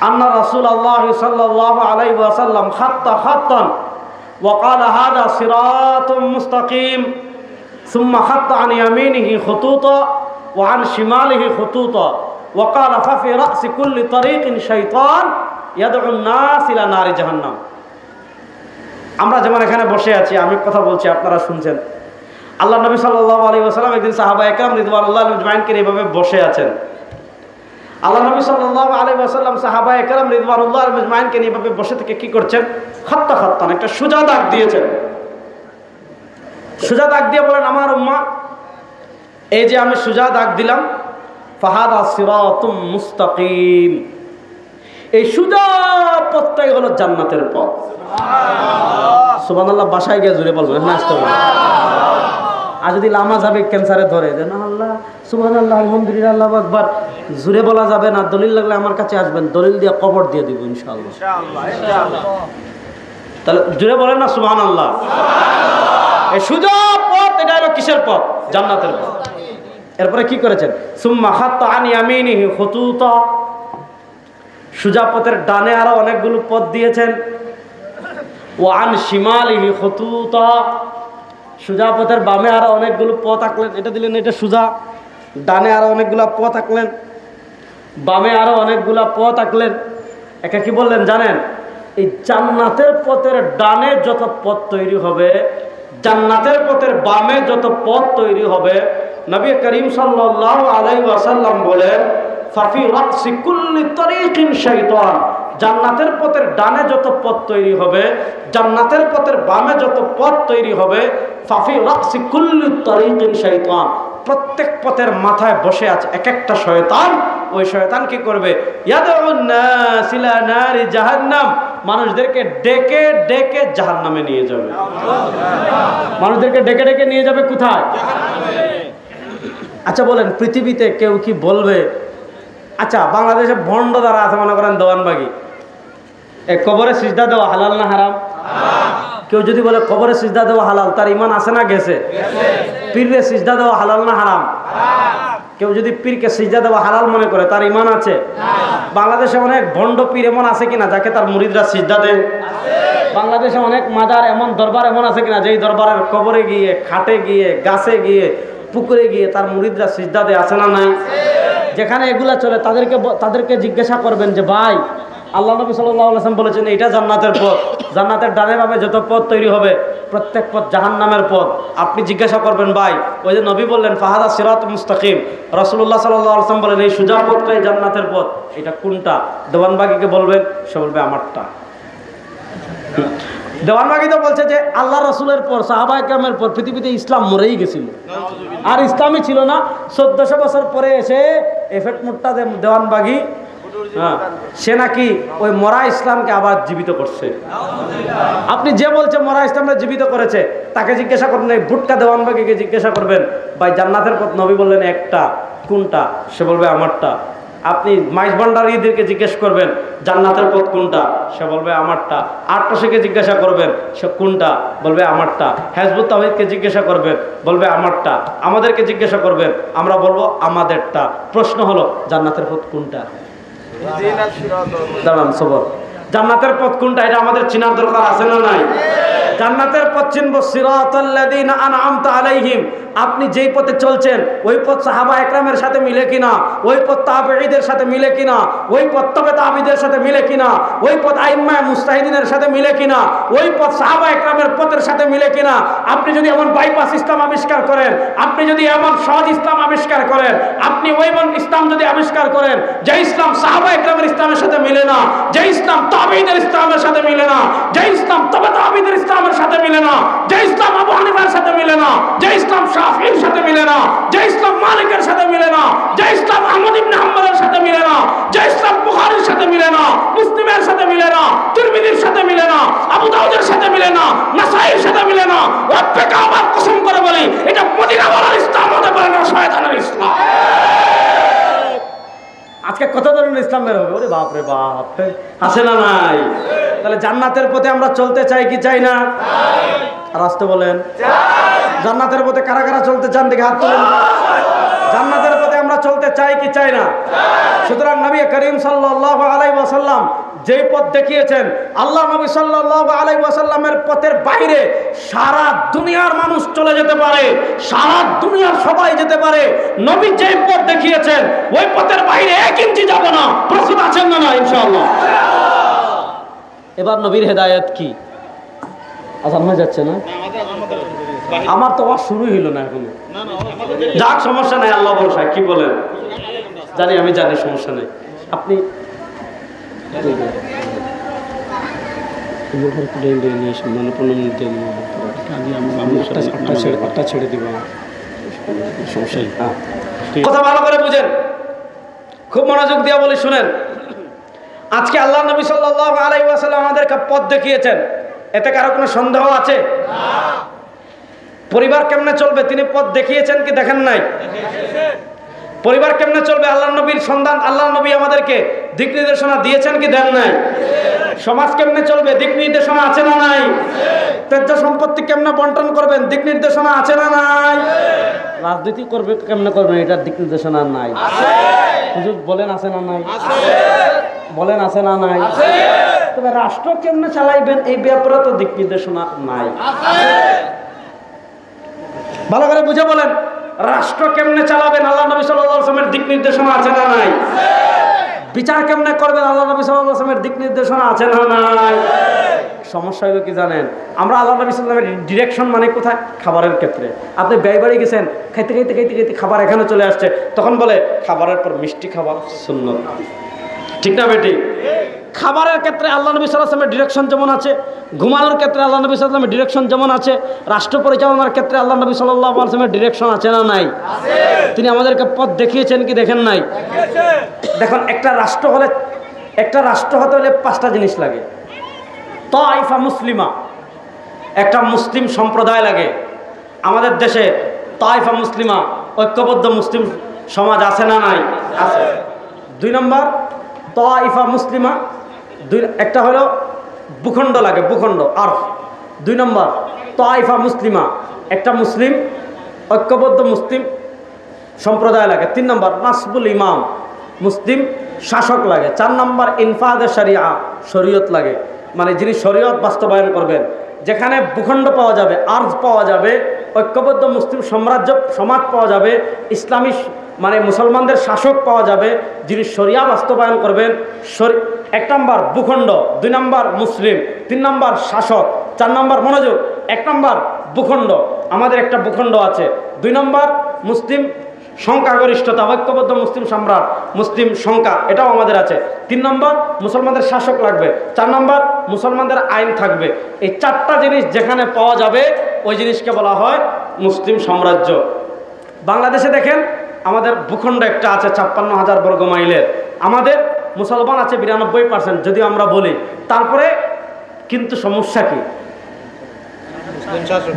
আন্না রাসূলুল্লাহ সাল্লাল্লাহু আলাইহি ওয়াসাল্লাম খাত্তা খাত্তান ওয়া ক্বালা হাযা সিরাতুম মুস্তাকিম সুম্মা খাত্তা আন ইয়ামিনিহি খুতুতা ওয়া আন শিমালিহি খুতুতা ওয়া ক্বালা ফাফি রাসি কুল্লি তারিকিন শাইতান ইয়াদউ আন-নাস ইলা নারি জাহান্নাম। আমরা যেমন এখানে বসে আছি, আমি কথা বলছি, আপনারা শুনছেন। আল্লাহ নবী সাল্লাল্লাহু আলাইহি ওয়াসাল্লাম একদিন সাহাবায়ে কেরাম রিদওয়ানুল্লাহি আজমাইনকে এইভাবে বসে আছেন। আল্লাহ নবী সাল্লাল্লাহু আলাইহি ওয়াসাল্লাম সাহাবায়ে কেরাম রিদওয়ানুল্লাহি আজমাইনকে এইভাবে বসে থেকে কি করছেন? খাত্তা খাত্তান একটা সোজা দাগ দিয়েছেন। সোজা দাগ দিয়ে বলেন আমার উম্মাহ, এই যে আমি সোজা দাগ দিলাম, ফাহাদা সিরাতুম মুস্তাকিম, এই সোজা পথটাই হলো জান্নাতের পথ। সুবহানাল্লাহ। বাসায় গিয়ে জুড়ে বলবেন, না আসতে হবে। আর যদি লামা যাবে ক্যান্সারে ধরে দেন আল্লাহ সুবহানাল্লাহ আলহামদুলিল্লাহ আল্লাহু আকবার, জুড়ে বলা যাবে না। দলিল লাগলে আমার কাছে আসবেন, দলিল দিয়ে কবর দিয়ে দিব ইনশাআল্লাহ। তাহলে জুড়ে বলেন না সুবহানাল্লাহ। এই সোজা পথ, এটা হলো কিসের পথ? জান্নাতের পথ। এরপরে কি করেছেন? সুম্মা খাত্তা আন ইয়ামিনিহি খুতুতা, সোজা পথের ডানে আরো অনেকগুলো পথ দিয়েছেন। ওয়া আন শিমালিহি খুতুতা, সোজা পথের বামে আরো অনেকগুলো পথ আঁকলেন। এটা দিলেন, এটা সোজা। ডানে আরো অনেকগুলা পথ আঁকলেন, বামে আরো অনেকগুলা পথ আঁকলেন। একা কি বললেন জানেন? এই জান্নাতের পথের ডানে যত পথ তৈরি হবে, জান্নাতের পথের বামে যত পথ তৈরি হবে, নবী করিম সাল্লাল্লাহু আলাইহি ওয়াসাল্লাম বলেন ফাফি রাসি কুল্লি তারিকিন শাইতান, জান্নাতের পথের ডানে যত পথ তৈরি হবে, জান্নাতের পথের বামে যত পথ তৈরি হবে, ফাফি রাসি কুল্লি তারিকিন শাইতান, প্রত্যেক পথের মাথায় বসে আছে এক একটা শয়তান। ওই শয়তান কি করবে? ইয়াদউন নাস ইলা নারি জাহান্নাম, মানুষদেরকে ডেকে ডেকে জাহান্নামে নিয়ে যাবে। মানুষদেরকে ডেকে ডেকে নিয়ে যাবে কোথায়? জাহান্নামে। আচ্ছা বলেন, পৃথিবীতে কেউ কি বলবে? আচ্ছা বাংলাদেশে ভণ্ড দ্বারা আছে, মনে করেন দেওয়ানবাগি, কবরে সিজদা দেওয়া হালাল না হারাম? কেউ যদি বলে কবরে সিজদা দেওয়া হালাল, তার ঈমান আছে না গেছে? পীরে সিজদা দেওয়া হালাল না হারাম? কেউ যদি পীরকে সিজদা দেওয়া হালাল মনে করে, তার ঈমান আছে? বাংলাদেশে অনেক ভণ্ড পীর এমন আছে কিনা যাকে তার মুরিদরা সিজদা দেয়? বাংলাদেশে অনেক মাজার এমন, দরবার এমন আছে কিনা যেই দরবারের কবরে গিয়ে, খাটে গিয়ে, গাছে গিয়ে, পুকুরে গিয়ে তার মুরিদরা সিজদা দেয়? আছে না নাই? যেখানে এগুলা চলে তাদেরকে জিজ্ঞাসা করবেন যে ভাই, আল্লাহ নবী সাল্লাল্লাহু আলাইহি ওয়াসাল্লাম বলেছেন এটা জান্নাতের পথ, জান্নাতের ডানে বামে যত পথ তৈরি হবে প্রত্যেক পথ জাহান্নামের পথ। আপনি জিজ্ঞাসা করবেন ভাই, ওই যে নবী বললেন ফাহাদা সিরাতুম মুস্তাকিম, রাসূলুল্লাহ সাল্লাল্লাহু আলাইহি ওয়াসাল্লাম বলেন এই সোজা পথটাই জান্নাতের পথ, এটা কোনটা? দেওয়ানবাগিকে বলবেন, সে বলবে আমারটা। দেওয়ানবাগি তো বলছে যে আল্লাহ রাসূলের পর, সাহাবায়ে কেরামের পর পৃথিবীতে ইসলাম মরেই গেছিল, আর ইসলামই ছিল না। 1400 বছর পরে এসে এফেক্ট মুট্টা দেওয়ানবাগি হ্যাঁ, সে নাকি ওই মরা ইসলামকে আবার জীবিত করছে। আপনি যে বলছে মরা ইসলামকে জীবিত করেছে, তাকে জিজ্ঞাসা করবেন, এই বুটকা দেওয়ানবাগিকে জিজ্ঞাসা করবেন, ভাই জান্নাতের পথ নবী বললেন একটা, কোনটা? সে বলবে আমারটা। আপনি মাইজ ভান্ডারীদেরকে জিজ্ঞেস করবেন জান্নাতের পথ কোনটা, সে বলবে আমারটা। আটশোকে জিজ্ঞাসা করবেন, সে কোনটা, বলবে আমারটা। হেজবুত তাওহীদকে জিজ্ঞাসা করবেন, বলবে আমারটা। আমাদেরকে জিজ্ঞাসা করবেন, আমরা বলবো আমাদেরটা। প্রশ্ন হলো জান্নাতের পথ কোনটা? দাঁড়ান সবর, জান্নাতের পথ কোনটা এটা আমাদের চিনার দরকার আছে না নাই? জান্নাতের পথ চিনব সিরাতাল্লাযীনা আনআমতা আলাইহিম। আপনি যেই পথে চলছেন ওই পথ সাহাবা একরামের সাথে মিলে কিনা, ওই পথ তাবেঈদের সাথে মিলে কিনা, ওই পথ তবে তাবেঈদের সাথে মিলে কিনা, ওই পথ আইম্মা মুজতাহিদিনের সাথে মিলে কিনা, ওই পথ সাহাবা একরামের পথের সাথে মিলে কিনা। আপনি যদি এমন বাইপাস ইসলাম আবিষ্কার করেন, আপনি যদি এমন সহজ ইসলাম আবিষ্কার করেন, আপনি ওই ইসলাম যদি আবিষ্কার করেন যে ইসলাম সাহাবা একরামের ইসলামের সাথে মিলে না, যে ইসলাম তাবেঈদের ইসলামের সাথে মিলে না, যে ইসলাম তবে তাবেঈদের ইসলামের সাথে মিলে না, যে ইসলাম আবু হানিফার সাথে মিলে না, যে ইসলাম শাফিঈর সাথে মিলে না, যে ইসলাম মালিকের সাথে মিলে না, যে ইসলাম আহমদ ইবনে হাম্বলের সাথে মিলে না, যে ইসলাম বুখারীর সাথে মিলে না, মুসলিমের সাথে মিলে না, তিরমিজির সাথে মিলে না, আবু দাউদের সাথে মিলে না, নাসাঈর সাথে মিলে না, রব্বে কাবার কসম করে বলি এটা মদিনাওয়ালার ইসলাম হতে পারে না, শয়তানের ইসলাম। আজকে কত ধরনের ইসলাম বের হবে, ওরে বাপ রে বাপ, আছে না নাই? তাহলে জান্নাতের পথে আমরা চলতে চাই কি চাই না? আর আসতে বলেন জান্নাতের পথে কারা কারা চলতে চান, দেখে হাত তোলেন। জান্নাতের পথে আমরা চলতে চাই কি চাই না? সুতরাং নবী করিম সাল্লাল্লাহু আলাইহি ওয়াসাল্লাম যেই পথ দেখিয়েছেন, আল্লাহ নবী সাল্লাল্লাহু আলাইহি ওয়াসাল্লামের পথের বাইরে সারা দুনিয়ার মানুষ চলে যেতে পারে, সারা দুনিয়ার সবাই যেতে পারে। নবী যেই পথ দেখিয়েছেন ওই পথের বাইরে 1 ইঞ্চি যাব না। প্রস্তুত আছেন না? ইনশাআল্লাহ। এবার নবীর হেদায়েত কি? আজান হয়ে যাচ্ছে না? আমার তো ওয়াজ শুরুই হলো না এখনো। যাক, সমস্যা নাই, আল্লাহ ভরসা। কি বলেন? জানি, আমি জানি, সমস্যা নেই। আপনি ছেড়ে দিব, কথা ভালো করে বুঝেন, খুব মনোযোগ দিয়ে বলি, শুনেন। আজকে আল্লাহ নবী সাল্লাল্লাহু আলাইহি ওয়াসাল্লাম আমাদেরকে পথ দেখিয়েছেন, এতে কারো কোনো সন্দেহ আছে? পরিবার কেমনে চলবে তিনি পথ দেখিয়েছেন কি দেখেন নাই? পরিবার কেমনে চলবে আল্লাহ নবীর সন্ধান, আল্লাহ নবী আমাদেরকে দিক নির্দেশনা দিয়েছেন কি দেন নাই? সমাজ কেমনে চলবে দিক নির্দেশনা আছে না নাই? ত্যায্য সম্পত্তি কেমনে বন্টন করবেন দিক নির্দেশনা আছে না নাই? রাজনীতি করবে কেমনে করবেন এটার দিক নির্দেশনা নাই? হুজুর বলেন আছে না নাই? বলেন আছে না নাই? তবে রাষ্ট্র কেমনে চালাইবেন এই ব্যাপারে তো দিক নির্দেশনা নাই। ভালো করে বুঝে বলেন, রাষ্ট্র কেমনে চালাবেন আল্লাহ নবী সাল্লাল্লাহু আলাইহি ওয়াসাল্লামের দিক নির্দেশনা আছে না নাই? বিচার কেমনে করবেন আল্লাহ নবী সাল্লাল্লাহু আলাইহি ওয়াসাল্লামের দিক নির্দেশনা আছে না নাই? সমস্যা হলো কি জানেন, আমরা আল্লাহ নবী সাল্লাল্লাহু আলাইহি ওয়াসাল্লামের ডিরেকশন মানে কোথায়? খাবারের ক্ষেত্রে। আপনি ব্যয় বাড়ি গেছেন, খাইতে খাইতে খাইতে খাইতে খাবার এখানে চলে আসছে, তখন বলে খাবারের পর মিষ্টি খাবার সুন্নত, ঠিক না বেটি? খাবারের ক্ষেত্রে আল্লাহ নবী সাল্লাল্লাহু আলাইহি ওয়াসাল্লামের ডিরেকশন যেমন আছে, ঘুমানোর ক্ষেত্রে আল্লাহ নবী সাল্লাল্লাহু আলাইহি ওয়াসাল্লামের ডিরেকশন যেমন আছে, রাষ্ট্র পরিচালনার ক্ষেত্রে আল্লাহ নবী সাল্লাল্লাহু আলাইহি ওয়াসাল্লামের ডিরেকশন আছে না নাই? তিনি আমাদেরকে পথ দেখিয়েছেন কি দেখেন নাই? দেখুন, একটা রাষ্ট্র হতে হলে 5টা জিনিস লাগে। তাইফা মুসলিমা, একটা মুসলিম সম্প্রদায় লাগে। আমাদের দেশে তাইফা মুসলিমা, ঐক্যবদ্ধ মুসলিম সমাজ আছে না নাই? আছে। 2 নম্বর তাইফা মুসলিমা, একটা হলো ভূখণ্ড লাগে, ভূখণ্ড। আর 2 নম্বর তাইফা মুসলিমা, একটা মুসলিম ঐক্যবদ্ধ মুসলিম সম্প্রদায় লাগে। 3 নম্বর নাসবুল ইমাম, মুসলিম শাসক লাগে। 4 নম্বর ইনফাদে শরিয়া, শরীয়ত লাগে, মানে যিনি শরীয়ত বাস্তবায়ন করবেন। যেখানে ভূখণ্ড পাওয়া যাবে, আর্জ পাওয়া যাবে, ঐক্যবদ্ধ মুসলিম সমাজ পাওয়া যাবে, ইসলামী মানে মুসলমানদের শাসক পাওয়া যাবে যিনি শরিয়া বাস্তবায়ন করবেন। 1 নম্বর ভূখণ্ড, 2 নম্বর মুসলিম, 3 নম্বর শাসক, 4 নম্বর মনোযোগ, 1 নম্বর ভূখণ্ড, আমাদের একটা ভূখণ্ড আছে। 2 নম্বর মুসলিম সংখ্যাগরিষ্ঠতা, ঐক্যবদ্ধ মুসলিম সম্রাট, মুসলিম সংখ্যা, এটাও আমাদের আছে। 3 নম্বর মুসলমানদের শাসক লাগবে। 4 নম্বর মুসলমানদের আইন থাকবে। এই 4টা জিনিস যেখানে পাওয়া যাবে ওই জিনিসকে বলা হয় মুসলিম সাম্রাজ্য। বাংলাদেশে দেখেন আমাদের ভূখণ্ড একটা আছে 56,000 বর্গ মাইলের। আমাদের মুসলমান আছে 92%, যদি আমরা বলি। তারপরে কিন্তু সমস্যা কি,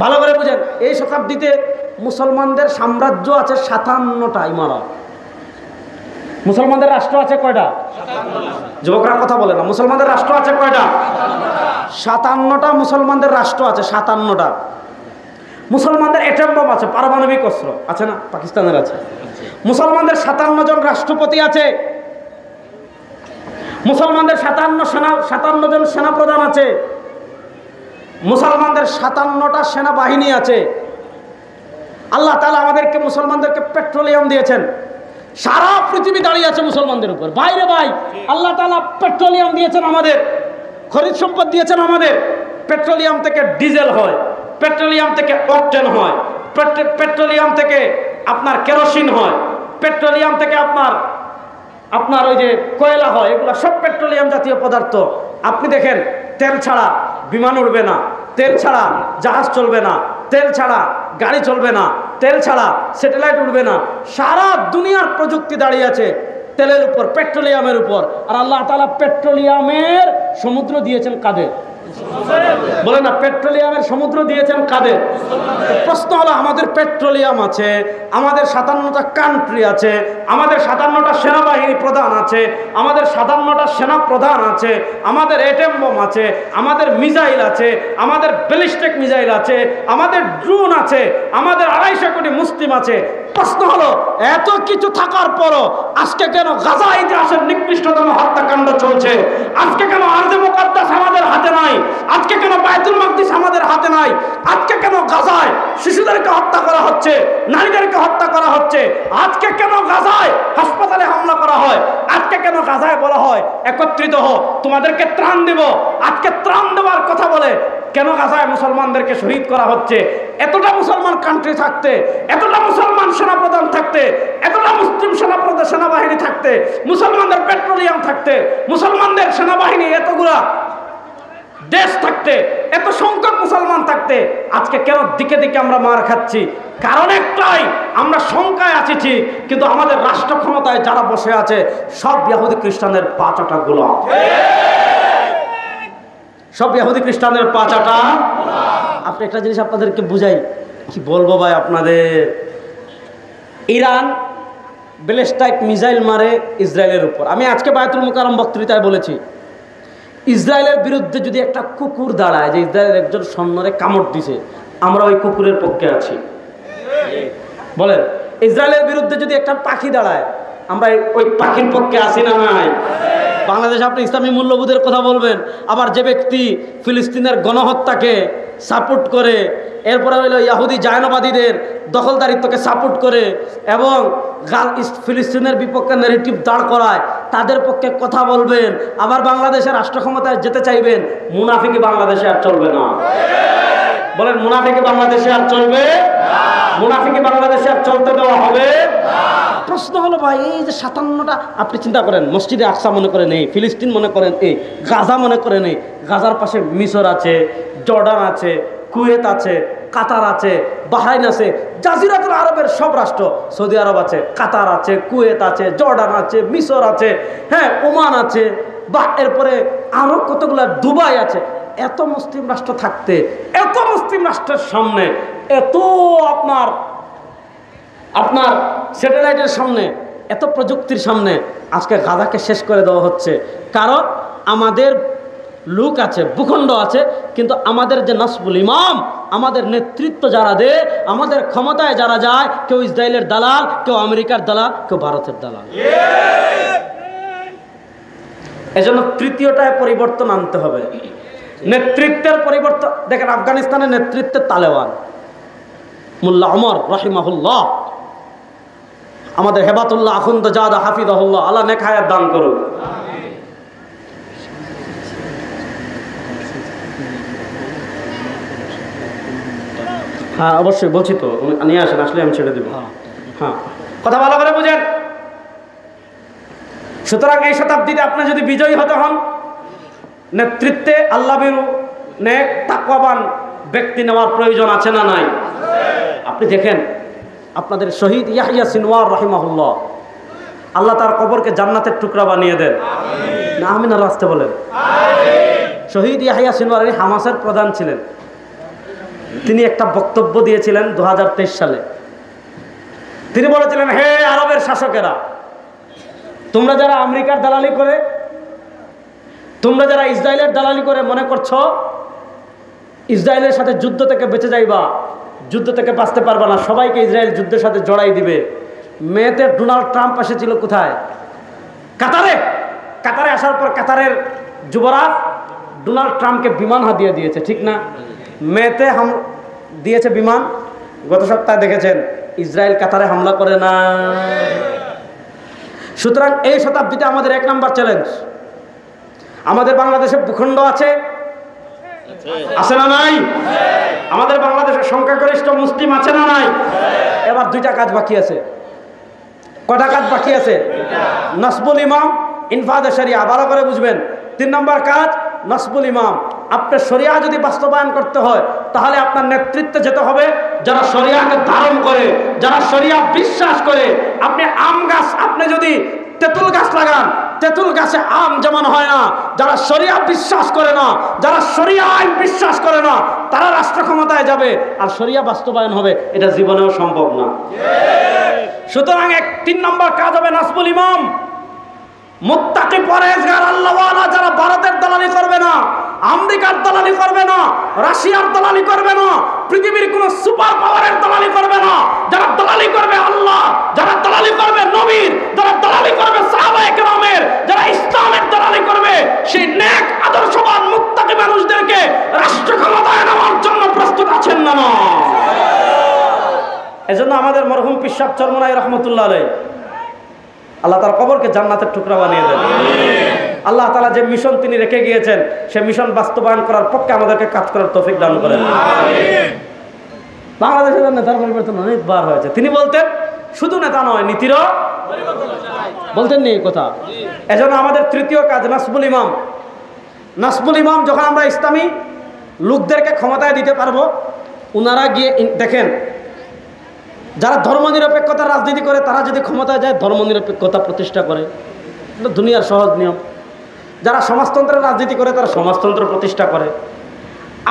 ভালো করে বুঝেন। এই শতাব্দীতে মুসলমানদের সাম্রাজ্য আছে 57টা ইমারত। মুসলমানদের রাষ্ট্র আছে কয়টা? যুবকরা কথা বলে না। মুসলমানদের রাষ্ট্র আছে কয়টা? 57টা মুসলমানদের রাষ্ট্র আছে, 57টা। মুসলমানদের অ্যাটম বম আছে, পারমাণবিক অস্ত্র আছে না? পাকিস্তানের আছে। মুসলমানদের 57 জন রাষ্ট্রপতি আছে। মুসলমানদের 57 জন সেনাপ্রধান আছে। মুসলমানদের 57টা সেনাবাহিনী আছে। আল্লাহ তাআলা আমাদেরকে মুসলমানদেরকে পেট্রোলিয়াম দিয়েছেন। সারা পৃথিবী দাঁড়িয়ে আছে মুসলমানদের উপর। বাইরে ভাই, আল্লাহ তাআলা পেট্রোলিয়াম দিয়েছেন আমাদের, খনিজ সম্পদ দিয়েছেন আমাদের। পেট্রোলিয়াম থেকে ডিজেল হয়, পেট্রোলিয়াম থেকে অকটেন হয়, পেট্রোলিয়াম থেকে আপনার কেরোসিন হয়, পেট্রোলিয়াম থেকে আপনার ওই যে কয়লা হয়, এগুলো সব পেট্রোলিয়াম জাতীয় পদার্থ। আপনি দেখেন, তেল ছাড়া বিমান উড়বে না, তেল ছাড়া জাহাজ চলবে না, তেল ছাড়া গাড়ি চলবে না, তেল ছাড়া স্যাটেলাইট উড়বে না। সারা দুনিয়ার প্রযুক্তি দাঁড়িয়ে আছে তেলের উপর, পেট্রোলিয়ামের উপর। আর আল্লাহ তাআলা পেট্রোলিয়ামের সমুদ্র দিয়েছেন কাদের? বলে না, পেট্রোলিয়ামের সমুদ্র দিয়েছেন কাদের? প্রশ্ন হলো, আমাদের পেট্রোলিয়াম আছে, আমাদের 57টা কান্ট্রি আছে, আমাদের 57টা সেনাবাহিনী প্রধান আছে, আমাদের 57টা সেনা প্রধান আছে, আমাদের অ্যাটম বম আছে, আমাদের মিসাইল আছে, আমাদের ব্যালিস্টিক মিসাইল আছে, আমাদের ড্রোন আছে, আমাদের 250 কোটি মুসলিম আছে। প্রশ্ন হলো, এত কিছু থাকার পরও আজকে কেন গাজা ইতিহাসের নিকৃষ্টতম হত্যাকাণ্ড চলছে? আজকে কেন আরজে মুকাদ্দাস আমাদের হাতে নাই? আজকে কেন বাইতুল মাকদিস আমাদের হাতে নাই? আজকে কেন গাজায় শিশুদেরকে হত্যা করা হচ্ছে, নারীদেরকে হত্যা করা হচ্ছে? আজকে কেন গাজায় হাসপাতালে হামলা করা হয়? আজকে কেন গাজায় বলা হয় একত্রিত হও, তোমাদেরকে ত্রাণ দেব? আজকে ত্রাণ দেওয়ার কথা বলে কেন গাজায় মুসলমানদেরকে শহীদ করা হচ্ছে? এতটা মুসলমান কান্ট্রি থাকতে, এতটা মুসলমান সেনাপ্রধান থাকতে, এতটা মুসলিম সেনাবাহিনী থাকতে, মুসলমানদের পেট্রোলিয়াম থাকতে, মুসলমানদের সেনাবাহিনী এতগুলা দেশ থাকতে, এত সংখ্যক মুসলমান থাকতে, আজকে কেন দিকে দিকে আমরা মার খাচ্ছি? কারণ একটাই, আমরা সংখ্যায় আছি ঠিক, কিন্তু আমাদের রাষ্ট্র ক্ষমতায় যারা বসে আছে সব ইহুদি খ্রিস্টানদের পাঁচাটা গোলাম। সব ইহুদি খ্রিস্টানদের পাঁচাটা। আপনি একটা জিনিস আপনাদেরকে বুঝাই, কি বলবো ভাই আপনাদের। ইরান ব্যালিস্টিক মিসাইল মারে ইসরায়েলের উপর। আমি আজকে বায়তুল মুকাররম বক্তৃতায় বলেছি, ইসরায়েলের বিরুদ্ধে যদি একটা কুকুর দাঁড়ায়, যে ইসরায়েলের একজন সৈন্যরে কামড় দিছে, আমরা ওই কুকুরের পক্ষে আছি। বলেন, ইসরায়েলের বিরুদ্ধে যদি একটা পাখি দাঁড়ায়, আমরা ওই পাখির পক্ষে আছি না নাই? বাংলাদেশে আপনি ইসলামী মূল্যবোধের কথা বলবেন, আবার যে ব্যক্তি ফিলিস্তিনের গণহত্যাকে সাপোর্ট করে, এরপরে হইল ইহুদি জায়নবাদীদের দখলদারিত্বকে সাপোর্ট করে এবং ফিলিস্তিনের বিপক্ষে ন্যারেটিভ দাঁড় করায়, তাদের পক্ষে কথা বলবেন, আবার বাংলাদেশের রাষ্ট্র ক্ষমতায় যেতে চাইবেন। মুনাফিকি বাংলাদেশে আর চলবে না। বলেন, মুনাফিকি বাংলাদেশে আর চলবে? মুনাফিকি বাংলাদেশে আর চলতে দেওয়া হবে? প্রশ্ন হলো ভাই, এই যে 57টা, আপনি চিন্তা করেন, মসজিদে আকসা মনে করেন এই, ফিলিস্তিন মনে করেন এই, গাজা মনে করেন এই, গাজার পাশে মিশর আছে, জর্ডান আছে, কুয়েত আছে, কাতার আছে, বাহরাইন আছে, জাজিরাতুল আরবের সব রাষ্ট্র, সৌদি আরব আছে, কাতার আছে, কুয়েত আছে, জর্ডান আছে, মিশর আছে, হ্যাঁ, ওমান আছে, বা এরপরে আরো কতগুলো, দুবাই আছে। এত মুসলিম রাষ্ট্র থাকতে, এত মুসলিম রাষ্ট্রের সামনে, এত আপনার স্যাটেলাইটের সামনে, এত প্রযুক্তির সামনে আজকে গাজাকে শেষ করে দেওয়া হচ্ছে। কারণ আমাদের লোক আছে, ভূখণ্ড আছে, কিন্তু আমাদের যে নাসবুল ইমাম, আমাদের নেতৃত্ব যারা দেয়, আমাদের ক্ষমতায় যারা যায়, কেউ ইসরায়েলের দালাল, কেউ আমেরিকার দালাল, কেউ ভারতের দালাল। এজন্য তৃতীয়টায় পরিবর্তন আনতে হবে, নেতৃত্বের পরিবর্তন। দেখেন, আফগানিস্তানের নেতৃত্বে তালেবান, মোল্লা ওমর রাহিমাহুল্লাহ, আমাদের হেবাতুল্লাহ আখুন্দ জাদা হাফিজাহুল্লাহ, আল্লাহ নেক হায়াত দান করুক। হ্যাঁ, অবশ্যই বলছি তো, নিয়ে আসেন, আসলে আমি ছেড়ে দেব। হ্যাঁ, কথা ভালো করে বুঝেন। সুতরাং এই শতাব্দীতে আপনি যদি বিজয়ী হতে হন, নেতৃত্বে আল্লাহ বিরু নেক তাকওয়াবান ব্যক্তি নেওয়ার প্রয়োজন আছে না নাই? আপনি দেখেন, আপনাদের শহীদ ইয়াহইয়া সিনওয়ার রাহিমাহুল্লাহ, আল্লাহ তার কবরকে জান্নাতের টুকরা বানিয়ে দেন। না আমিন আর আসতে বলেন। শহীদ ইয়াহিয়া সিনওয়ারি হামাসের প্রধান ছিলেন। তিনি একটা বক্তব্য দিয়েছিলেন 2023 সালে। তিনি বলেছিলেন, হে আরবের শাসকেরা, তোমরা যারা আমেরিকার দালালি করে, তোমরা যারা ইসরায়েলের দালালি করে মনে করছো ইসরায়েলের সাথে যুদ্ধ থেকে বেঁচে যাইবা, যুদ্ধ থেকে বাঁচতে পারবা না, সবাইকে ইসরায়েল যুদ্ধের সাথে জড়াই দিবে। মেতে ডোনাল্ড ট্রাম্প এসেছিল কোথায়? কাতারে। কাতারে আসার পর কাতারের যুবরাজ ডোনাল্ড ট্রাম্পকে বিমান হাতিয়ে দিয়েছে, ঠিক না? মেতে দিয়েছে বিমান। গত সপ্তাহে দেখেছেন ইসরায়েল কাতারে হামলা করে না। সুতরাং এই শতাব্দীতে আমাদের 1 নম্বর চ্যালেঞ্জ, আমাদের বাংলাদেশে ভূখণ্ড আছে, আছে না নাই? আমাদের বাংলাদেশের সংখ্যাগরিষ্ঠ মুসলিম আছে না নাই? এবার 2টা কাজ বাকি আছে। কটা কাজ বাকি আছে? নসবুল ইমাম, ইনফাদে শরিয়া। ভালো করে বুঝবেন। 3 নম্বর কাজ নসবুল ইমাম। আপনার শরিয়া যদি বাস্তবায়ন করতে হয় তাহলে আপনার নেতৃত্বে যেতে হবে যারা শরিয়াকে ধারণ করে, যারা শরিয়া বিশ্বাস করে। আপনি আম গাছ, আপনি যদি তেঁতুল গাছ লাগান, তেঁতুল গাছে আম যেমন হয় না। যারা শরিয়া বিশ্বাস করে না, যারা শরিয়া আইন বিশ্বাস করে না, তারা রাষ্ট্র ক্ষমতায় যাবে আর শরিয়া বাস্তবায়ন হবে, এটা জীবনেও সম্ভব না। সুতরাং 3 নম্বর কাজ হবে নসবুল ইমাম। মুত্তাকি পরেজগার আল্লাহওয়ালা যারা ভারতের দালালি করবে না, আমেরিকার দালালি করবে না, রাশিয়ার দালালি করবে না, পৃথিবীর কোন সুপার পাওয়ারের দালালি করবে না। যারা দালালি করবে আল্লাহ, যারা দালালি করবে নবীর, যারা দালালি করবে সাহাবায়ে কেরামের, যারা ইসলামের দালালি করবে, সেই নেক আদর্শবান মুত্তাকি মানুষদেরকে রাষ্ট্র ক্ষমতায় নেওয়ার জন্য প্রস্তুত আছেন না? না। এজন্য আমাদের মরহুম পীর সাহেব চরমনাই রহমতুল্লাহ আলাইহি, আল্লাহ তার কবরকে জান্নাতের টুকরা বানিয়ে দেন। আল্লাহ তাআলা যে মিশন তিনি রেখে গিয়েছেন সেই মিশন বাস্তবায়ন করার পক্ষে আমাদেরকে কাজ করার তৌফিক দান করেন। বাংলাদেশের নেতার পরিবর্তন অনেকবার হয়েছে। তিনি বলতেন শুধু নেতা নয়, নীতিরও বলতেন নি কথা। এজন্য আমাদের 3য় কাজ নসবুল ইমাম। নসবুল ইমাম যখন আমরা ইসলামী লোকদেরকে ক্ষমতায় দিতে পারবো, ওনারা গিয়ে দেখেন, যারা ধর্মনিরপেক্ষতার রাজনীতি করে তারা যদি ক্ষমতায় যায় ধর্মনিরপেক্ষতা প্রতিষ্ঠা করে, এটা দুনিয়ার সহজ নিয়ম। যারা সমাজতন্ত্রের রাজনীতি করে তারা সমাজতন্ত্র প্রতিষ্ঠা করে।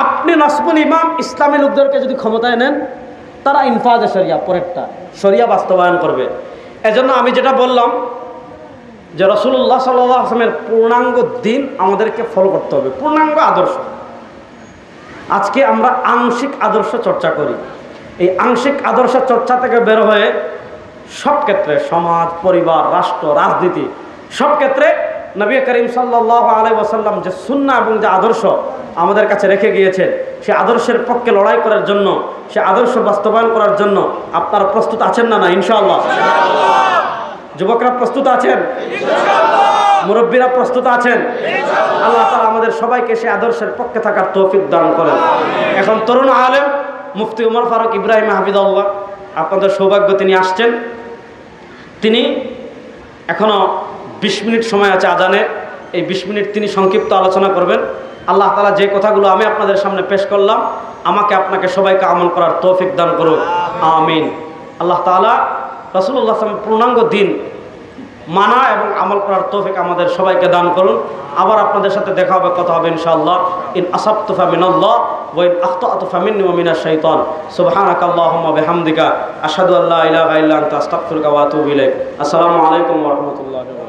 আপনি নসবুল ইমাম ইসলামী লোকদেরকে যদি ক্ষমতায় নেন, তারা ইনফাজে শরিয়া, পরেরটা শরিয়া বাস্তবায়ন করবে। এজন্য আমি যেটা বললাম যে রাসূলুল্লাহ সাল্লাল্লাহু আলাইহি ওয়াসাল্লামের পূর্ণাঙ্গ দিন আমাদেরকে ফলো করতে হবে, পূর্ণাঙ্গ আদর্শ। আজকে আমরা আংশিক আদর্শ চর্চা করি। এই আংশিক আদর্শ চর্চা থেকে বের হয়ে সব ক্ষেত্রে, সমাজ, পরিবার, রাষ্ট্র, রাজনীতি, সব ক্ষেত্রে নবী করিম সাল্লাল্লাহু আলাইহি ওয়াসাল্লাম যে সুন্নাহ এবং যে আদর্শ আমাদের কাছে রেখে গিয়েছেন, সেই আদর্শের পক্ষে লড়াই করার জন্য, সেই আদর্শ বাস্তবায়ন করার জন্য আপনারা প্রস্তুত আছেন না? না ইনশাআল্লাহ। যুবকরা প্রস্তুত আছেন? মুরব্বীরা প্রস্তুত আছেন? আল্লাহ তাআলা আমাদের সবাইকে সেই আদর্শের পক্ষে থাকার তৌফিক দান করেন। এখন তরুণ আলেম মুফতি উমর ফারুক ইব্রাহিম হাফিজাহুল্লাহ, আপনাদের সৌভাগ্য তিনি আসছেন। তিনি এখনো 20 মিনিট সময় আছে আজানে। এই 20 মিনিট তিনি সংক্ষিপ্ত আলোচনা করবেন। আল্লাহ তাআলা যে কথাগুলো আমি আপনাদের সামনে পেশ করলাম, আমাকে আপনাকে সবাইকে আমল করার তৌফিক দান করুন, আমিন। আল্লাহ তাআলা রাসূলুল্লাহ সাল্লাল্লাহু আলাইহি ওয়াসাল্লামের পূর্ণাঙ্গ দিন মানা এবং আমল করার তৌফিক আমাদের সবাইকে দান করুন। আবার আপনাদের সাথে দেখা হবে, কথা হবে ইনশাআল্লাহ। ইন আসাবতু ফামিনাল্লাহ ওয়া ইন আখতাতু ফামিন্নী ওয়া মিনাশ শাইতান। সুবহানাকাল্লাহুম্মা বিহামদিকা আশহাদু আল্লা ইলাহা ইল্লা আনতা আস্তাগফিরুকা ওয়া আতুবু ইলাইক। আসসালামু আলাইকুম ওয়া রাহমাতুল্লাহি ওয়া বারাকাতুহু।